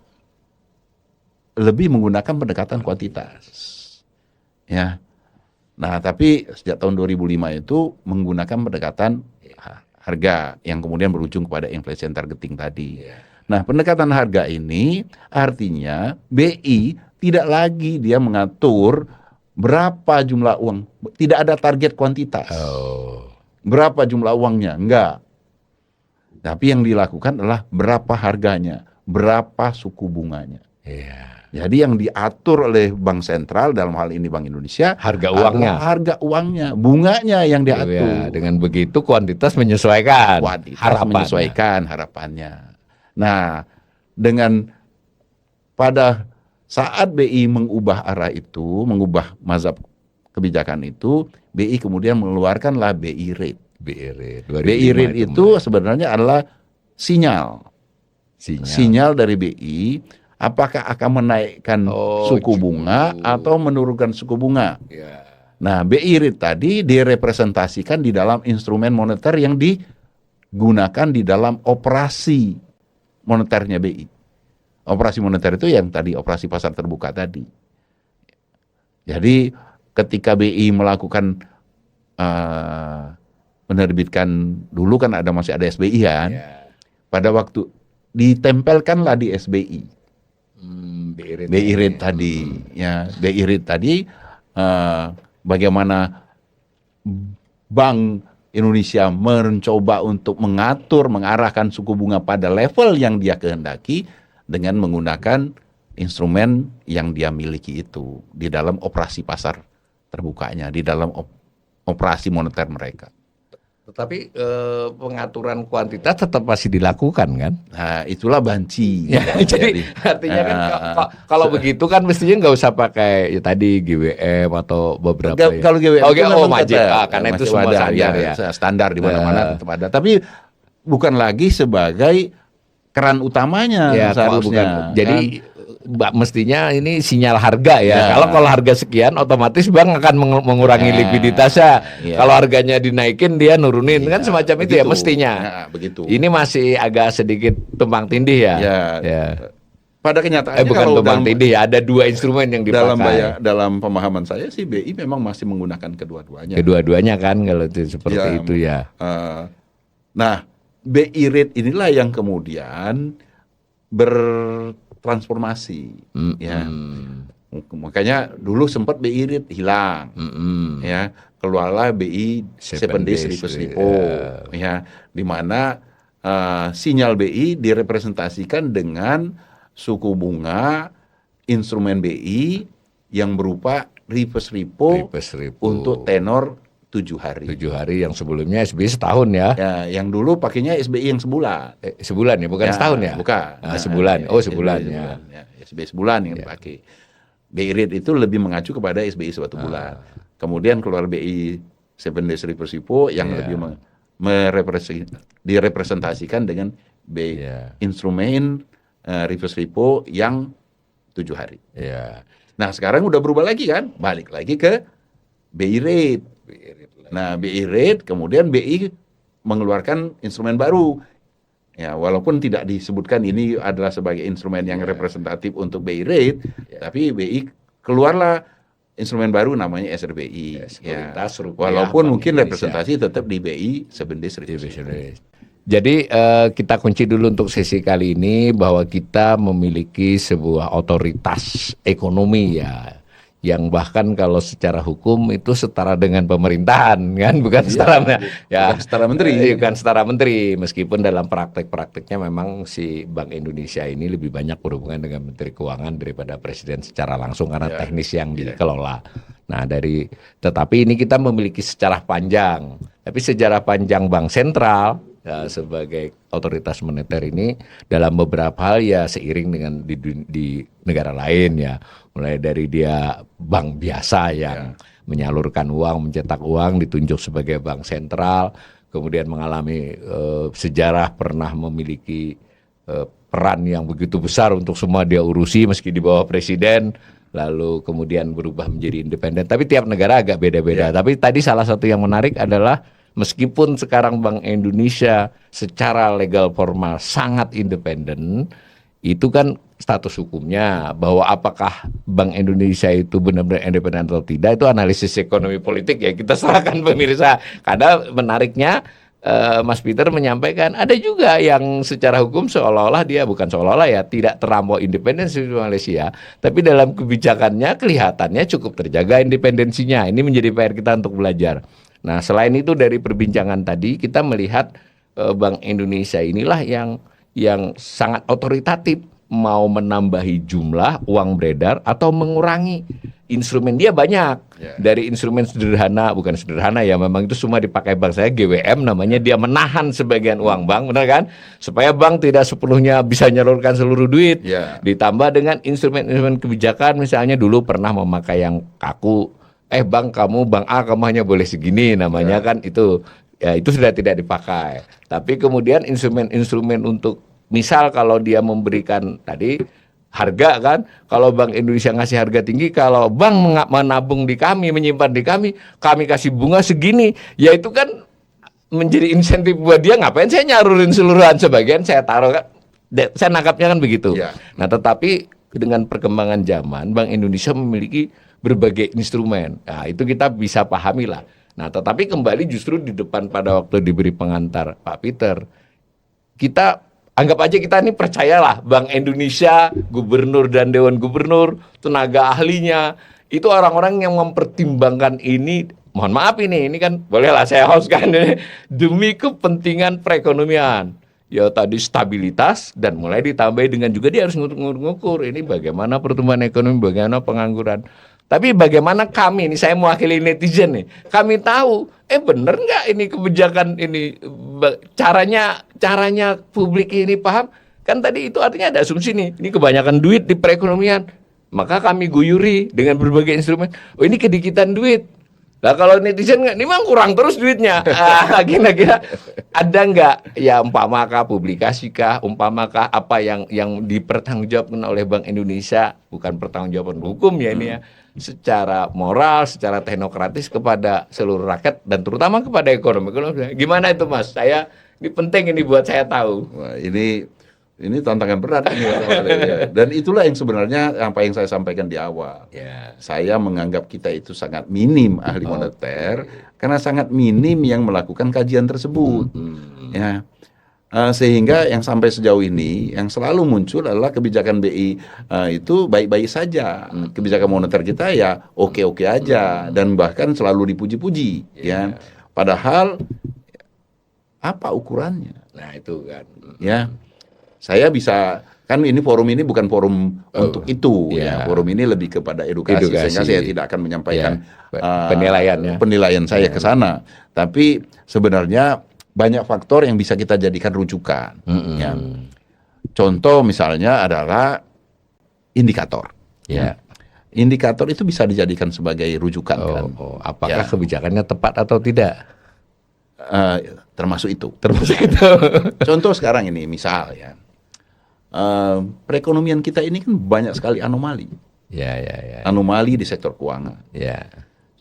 lebih menggunakan pendekatan kuantitas. Ya. Nah, tapi sejak tahun 2005 itu menggunakan pendekatan harga yang kemudian berujung kepada inflation targeting tadi. Nah, pendekatan harga ini artinya BI tidak lagi dia mengatur berapa jumlah uang, tidak ada target kuantitas. Berapa jumlah uangnya? Enggak. Tapi yang dilakukan adalah berapa harganya, berapa suku bunganya. Jadi yang diatur oleh Bank Sentral dalam hal ini Bank Indonesia harga uangnya, bunganya yang diatur. Dengan begitu kuantitas menyesuaikan harapannya. Nah, dengan pada saat BI mengubah arah itu, mengubah mazhab kebijakan itu, BI kemudian mengeluarkanlah BI rate. BI rate itu sebenarnya adalah sinyal dari BI apakah akan menaikkan suku bunga atau menurunkan suku bunga. Nah, BI rate tadi direpresentasikan di dalam instrumen moneter yang digunakan di dalam operasi moneternya BI. Operasi moneter itu yang tadi operasi pasar terbuka tadi. Jadi ketika BI melakukan menerbitkan dulu kan masih ada SBI kan. Pada waktu ditempelkanlah di SBI. BI rate tadi, BI rate tadi bagaimana Bank Indonesia mencoba untuk mengarahkan suku bunga pada level yang dia kehendaki dengan menggunakan instrumen yang dia miliki itu di dalam operasi pasar terbukanya, di dalam operasi moneter mereka. Tetapi pengaturan kuantitas tetap masih dilakukan kan? Nah, itulah banci. Jadi artinya kan kalau begitu kan mestinya nggak usah pakai tadi GWM atau beberapa. Kalau GWM karena itu semua standar ya. Standar di mana-mana tetap ada. Tapi bukan lagi sebagai keran utamanya seharusnya. Jadi mestinya ini sinyal harga ya. Kalau harga sekian otomatis bank akan mengurangi likuiditasnya. Kalau harganya dinaikin dia nurunin kan semacam itu ya mestinya. Begitu. Ini masih agak sedikit tumpang tindih ya. pada kenyataannya Bukan kalau tumbang tindih, ada dua instrumen yang dipakai. dalam pemahaman saya sih BI memang masih menggunakan kedua-duanya. Kedua-duanya kan kalau itu seperti itu ya. Nah, BI rate inilah yang kemudian bertransformasi, ya. Makanya dulu sempat BI rate hilang, ya. Keluarlah BI 7 days reverse repo, ya, di mana sinyal BI direpresentasikan dengan suku bunga instrumen BI yang berupa reverse repo untuk tenor 7 hari. 7 hari yang sebelumnya SBI setahun ya. Ya, yang dulu pakainya SBI yang sebulan. Sebulan ya, bukan setahun ya? Bukan. Sebulan. Sebulan ya. SBI sebulan yang dipakai. BI rate itu lebih mengacu kepada SBI 1 bulan. Kemudian keluar BI 7 days reverse repo yang lebih direpresentasikan dengan BI instrumen reverse repo yang 7 hari. Nah, sekarang udah berubah lagi kan? Balik lagi ke BI rate. Nah, BI rate, kemudian BI mengeluarkan instrumen baru. Ya, walaupun tidak disebutkan ini adalah sebagai instrumen yang representatif untuk BI rate, tapi BI keluarlah instrumen baru namanya SRBI. Walaupun mungkin representasi tetap di BI 7 days reverse repo. Jadi kita kunci dulu untuk sesi kali ini bahwa kita memiliki sebuah otoritas ekonomi ya, yang bahkan kalau secara hukum itu setara dengan pemerintahan kan, bukan setara bukan setara menteri. Bukan setara menteri, meskipun dalam praktek-prakteknya memang si Bank Indonesia ini lebih banyak berhubungan dengan Menteri Keuangan daripada Presiden secara langsung karena teknis yang dikelola. Nah, tetapi ini kita memiliki sejarah panjang. Tapi sejarah panjang Bank Sentral ya, sebagai otoritas moneter ini dalam beberapa hal ya seiring dengan di negara lain ya, mulai dari dia bank biasa yang menyalurkan uang, mencetak uang, ditunjuk sebagai bank sentral, kemudian mengalami sejarah pernah memiliki peran yang begitu besar untuk semua dia urusi meski di bawah presiden, lalu kemudian berubah menjadi independen. Tapi tiap negara agak beda-beda. Tapi tadi salah satu yang menarik adalah meskipun sekarang Bank Indonesia secara legal formal sangat independen, itu kan status hukumnya bahwa apakah Bank Indonesia itu benar-benar independen atau tidak, itu analisis ekonomi politik ya, kita serahkan pemirsa. Karena menariknya Mas Peter menyampaikan ada juga yang secara hukum seolah-olah dia bukan seolah-olah ya, tidak terlampau independen seperti Malaysia, tapi dalam kebijakannya kelihatannya cukup terjaga independensinya. Ini menjadi PR kita untuk belajar. Nah, selain itu dari perbincangan tadi kita melihat Bank Indonesia inilah yang sangat otoritatif, mau menambahi jumlah uang beredar atau mengurangi. Instrumen dia banyak, dari instrumen sederhana, bukan sederhana ya, memang itu semua dipakai bank saya, GWM namanya, dia menahan sebagian uang bank, benar kan, supaya bank tidak sepenuhnya bisa nyalurkan seluruh duit, ditambah dengan instrumen-instrumen kebijakan, misalnya dulu pernah memakai yang kaku, bank A kamu hanya boleh segini namanya kan, itu ya itu sudah tidak dipakai. Tapi kemudian instrumen-instrumen untuk misal kalau dia memberikan tadi harga kan, kalau Bank Indonesia ngasih harga tinggi, kalau bank menabung di kami, menyimpan di kami kasih bunga segini, ya itu kan menjadi insentif buat dia, ngapain saya nyalurin seluruhan, sebagian saya taruh kan, saya nangkapnya kan begitu. Nah, tetapi dengan perkembangan zaman, Bank Indonesia memiliki berbagai instrumen. Nah, itu kita bisa pahami lah. Nah, tetapi kembali justru di depan pada waktu diberi pengantar Pak Peter, kita anggap aja kita ini percayalah Bank Indonesia, gubernur dan dewan gubernur, tenaga ahlinya, itu orang-orang yang mempertimbangkan ini, mohon maaf ini kan bolehlah saya hostkan ini, demi kepentingan perekonomian. Ya tadi stabilitas dan mulai ditambahi dengan juga dia harus ngukur ini bagaimana pertumbuhan ekonomi, bagaimana pengangguran. Tapi bagaimana kami, ini saya mewakili netizen nih, kami tahu, bener nggak ini kebijakan ini, caranya publik ini paham? Kan tadi itu artinya ada asumsi nih, ini kebanyakan duit di perekonomian, maka kami guyuri dengan berbagai instrumen, ini kedikitan duit. Nah kalau netizen nggak, ini memang kurang terus duitnya. Kira-kira ada nggak ya umpamakah publikasikah, umpamakah apa yang dipertanggungjawabkan oleh Bank Indonesia, bukan pertanggungjawaban hukum ya ini ya, secara moral, secara teknokratis kepada seluruh rakyat dan terutama kepada ekonomi. Gimana itu Mas? Ini penting ini buat saya tahu. Wah, ini Ini tantangan berat ini. Dan itulah yang sebenarnya apa yang saya sampaikan di awal. Ya. Saya menganggap kita itu sangat minim ahli moneter karena sangat minim yang melakukan kajian tersebut. Ya. Sehingga yang sampai sejauh ini yang selalu muncul adalah kebijakan BI itu baik-baik saja. Kebijakan moneter kita ya oke-oke aja dan bahkan selalu dipuji-puji. Ya. Padahal apa ukurannya? Nah itu kan. Ya. Saya bisa, kan ini forum ini bukan forum untuk itu, ya. Forum ini lebih kepada edukasi. Sehingga saya tidak akan menyampaikan penilaian saya ke sana. Tapi sebenarnya banyak faktor yang bisa kita jadikan rujukan. Ya. Contoh misalnya adalah indikator. Ya. Indikator itu bisa dijadikan sebagai rujukan. Kan? Apakah kebijakannya tepat atau tidak? Termasuk itu. Termasuk itu. Contoh sekarang ini, misal ya. Perekonomian kita ini kan banyak sekali anomali. Ya. Anomali di sektor keuangan. Ya.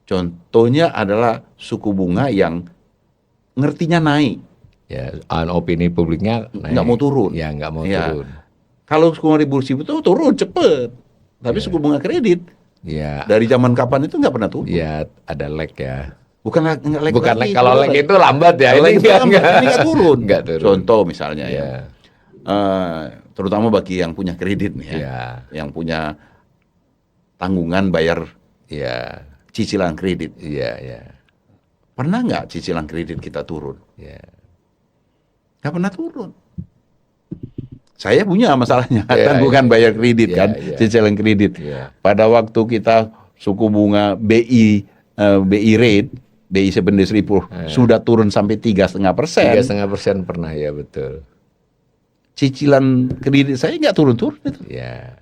Contohnya adalah suku bunga yang ngertinya naik. Ya, opini publiknya nggak mau turun. Ya, nggak mau turun. Kalau suku bunga bursa itu turun cepet. Tapi suku bunga kredit dari zaman kapan itu nggak pernah turun. Ya, ada lag ya. Bukan lag. Kalau lag itu lambat ya. Ini nggak turun. Contoh misalnya ya. Terutama bagi yang punya kredit nih ya. Yang punya tanggungan bayar cicilan kredit. Iya. Pernah nggak cicilan kredit kita turun? Nggak pernah turun. Saya punya masalahnya, tanggungan bayar kredit cicilan kredit. Pada waktu kita suku bunga BI rate, BI 7 days repo sudah turun sampai 3,5%. 3,5% pernah ya, betul. Cicilan kredit saya nggak turun-turun itu. Ya.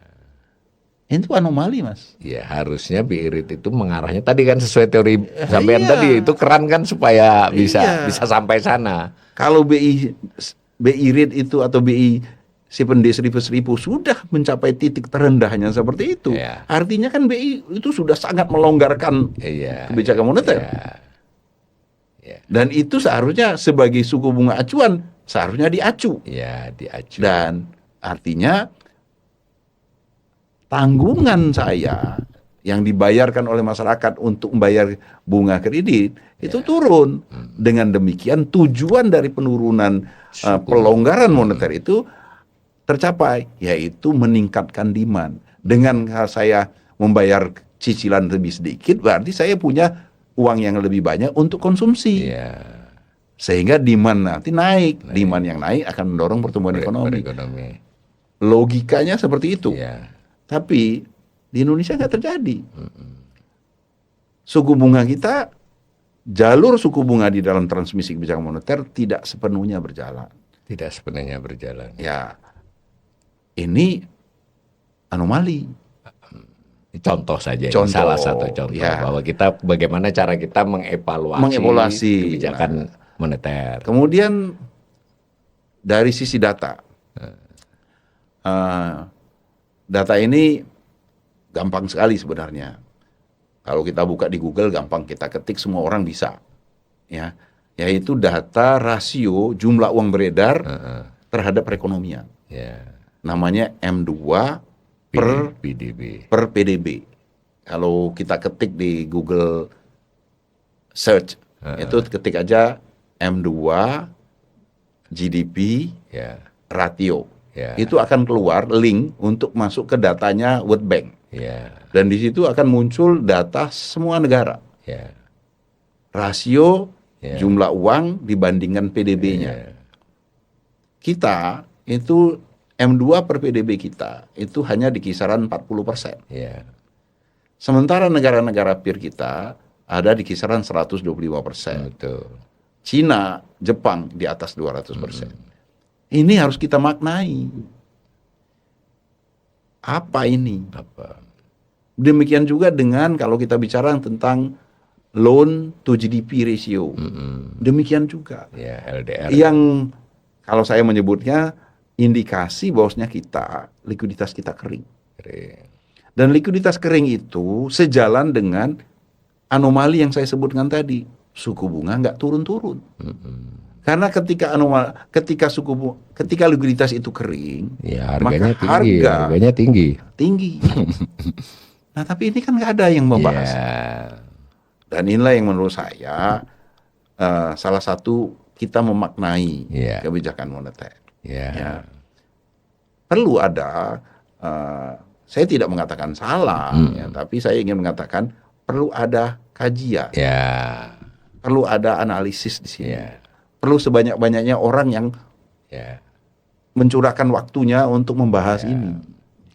Itu anomali, Mas. Ya, harusnya BI rate itu mengarahnya tadi kan sesuai teori sampean tadi, itu keren kan supaya bisa sampai sana. Kalau BI rate itu atau BI 7 days repo sudah mencapai titik terendahnya seperti itu. Artinya kan BI itu sudah sangat melonggarkan kebijakan moneter. Dan itu seharusnya sebagai suku bunga acuan seharusnya diacu. Diacu. Dan artinya tanggungan saya yang dibayarkan oleh masyarakat untuk membayar bunga kredit itu turun. Dengan demikian tujuan dari penurunan pelonggaran moneter itu tercapai, yaitu meningkatkan demand. Dengan saya membayar cicilan lebih sedikit, berarti saya punya uang yang lebih banyak untuk konsumsi. Sehingga demand nanti naik. Demand yang naik akan mendorong pertumbuhan ekonomi. Logikanya seperti itu. Tapi di Indonesia nggak terjadi. Suku bunga kita, jalur suku bunga di dalam transmisi kebijakan moneter tidak sepenuhnya berjalan. Tidak sepenuhnya berjalan. Ya, ini anomali. Contoh saja, salah satu contoh bahwa kita bagaimana cara kita mengevaluasi kebijakan moneter. Kemudian dari sisi data, data ini gampang sekali sebenarnya. Kalau kita buka di Google gampang, kita ketik semua orang bisa, ya, yaitu data rasio jumlah uang beredar terhadap perekonomian. Namanya M2 per PDB. Kalau kita ketik di Google search, itu ketik aja M2 GDP ratio. Itu akan keluar link untuk masuk ke datanya World Bank. Dan di situ akan muncul data semua negara. Rasio jumlah uang dibandingkan PDB-nya. Kita itu M2 per PDB kita itu hanya di kisaran 40%. Sementara negara-negara peer kita ada di kisaran 125%. Cina, Jepang di atas 200%. Ini harus kita maknai. Apa ini? Demikian juga dengan kalau kita bicara tentang loan to GDP ratio. Demikian juga. LDR. Yang kalau saya menyebutnya indikasi bahwasanya likuiditas kita kering. Dan likuiditas kering itu sejalan dengan anomali yang saya sebutkan tadi. Suku bunga nggak turun-turun. Karena ketika likuiditas itu kering, Ya, harganya maka tinggi, harganya tinggi. tinggi. Nah, tapi ini kan nggak ada yang membahas. Ya, Dan inilah yang menurut saya salah satu kita memaknai Iya. kebijakan moneter. ya, Ya. Perlu ada, saya tidak mengatakan salah, ya, tapi saya ingin mengatakan perlu ada kajian, ya, perlu ada analisis di sini, ya, perlu sebanyak-banyaknya orang yang ya. mencurahkan waktunya untuk membahas ini.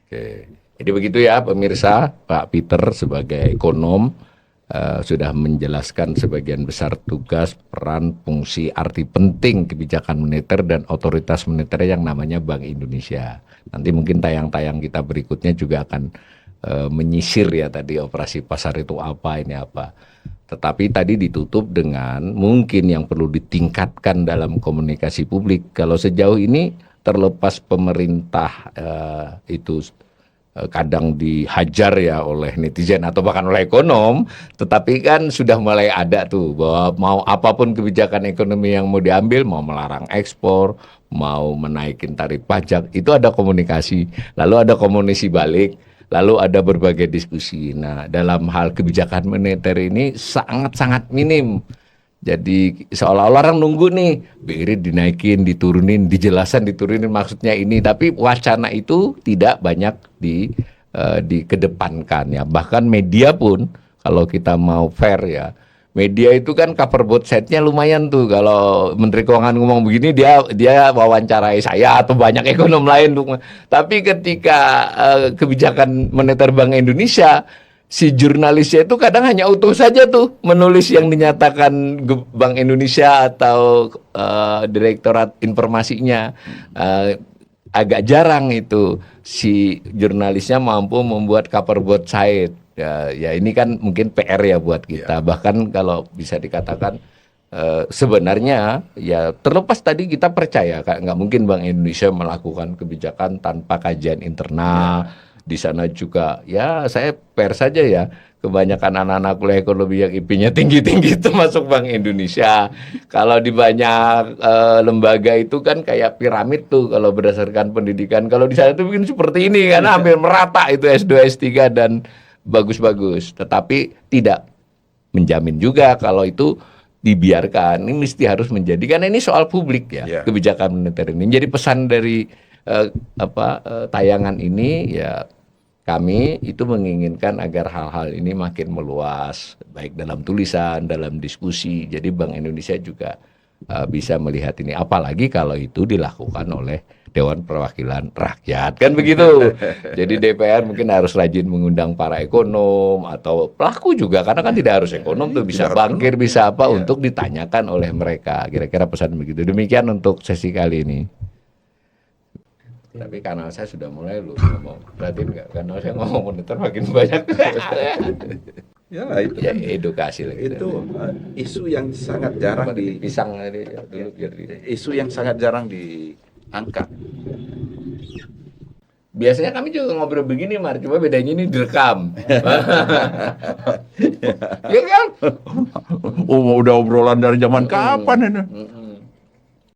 Oke. Jadi begitu ya pemirsa, Pak Peter sebagai ekonom sudah menjelaskan sebagian besar tugas, peran, fungsi, arti penting kebijakan moneter dan otoritas moneter yang namanya Bank Indonesia. Nanti mungkin tayang-tayang kita berikutnya juga akan menyisir ya tadi operasi pasar itu apa, ini apa. Tetapi tadi ditutup dengan mungkin yang perlu ditingkatkan dalam komunikasi publik. Kalau sejauh ini terlepas pemerintah itu kadang dihajar ya oleh netizen atau bahkan oleh ekonom, tetapi kan sudah mulai ada tuh bahwa mau apapun kebijakan ekonomi yang mau diambil, mau melarang ekspor, mau menaikin tarif pajak, itu ada komunikasi, lalu ada komunikasi balik, lalu ada berbagai diskusi. Nah, dalam hal kebijakan moneter ini sangat-sangat minim. Jadi seolah-olah orang nunggu nih, BI rate dinaikin, diturunin, dijelasan diturunin maksudnya ini, tapi wacana itu tidak banyak dikedepankan ya. Bahkan media pun kalau kita mau fair ya, media itu kan cover both side-nya lumayan tuh. Kalau Menteri Keuangan ngomong begini, dia wawancarai saya atau banyak ekonom lain tuh. Tapi ketika kebijakan moneter Bank Indonesia, si jurnalisnya itu kadang hanya utuh saja tuh menulis yang dinyatakan Bank Indonesia atau Direktorat Informasinya. Agak jarang itu si jurnalisnya mampu membuat cover both side. Ya ini kan mungkin PR ya buat kita. Bahkan kalau bisa dikatakan sebenarnya ya terlepas tadi kita percaya nggak mungkin Bank Indonesia melakukan kebijakan tanpa kajian internal. Di sana juga ya saya fair saja ya, kebanyakan anak-anak kuliah ekonomi yang IP-nya tinggi-tinggi itu masuk Bank Indonesia. Kalau di banyak lembaga itu kan kayak piramid tuh kalau berdasarkan pendidikan. Kalau di sana tuh mungkin seperti ini kan hampir merata itu S2 S3 dan bagus-bagus. Tetapi tidak menjamin juga kalau itu dibiarkan. Ini mesti harus menjadi, karena ini soal publik ya, kebijakan moneter ini. Jadi pesan dari tayangan ini ya, kami itu menginginkan agar hal-hal ini makin meluas, baik dalam tulisan, dalam diskusi. Jadi Bank Indonesia juga bisa melihat ini, apalagi kalau itu dilakukan oleh Dewan Perwakilan Rakyat, kan begitu. Jadi DPR mungkin harus rajin mengundang para ekonom atau pelaku juga, karena kan tidak harus ekonom tuh, bisa bankir, bisa apa, untuk ditanyakan oleh mereka. Kira-kira pesan begitu. Demikian untuk sesi kali ini. Tapi kanal saya sudah mulai ngomong, perhatiin nggak? Kanal saya ngomong moneter makin banyak. Ya, edukasi lagi. Itu isu yang sangat jarang pisang tadi dulu biar isu yang sangat jarang diangkat. Biasanya kami juga ngobrol begini, Mar, cuma bedanya ini direkam. Ya kan? Udah obrolan dari zaman kapan ini?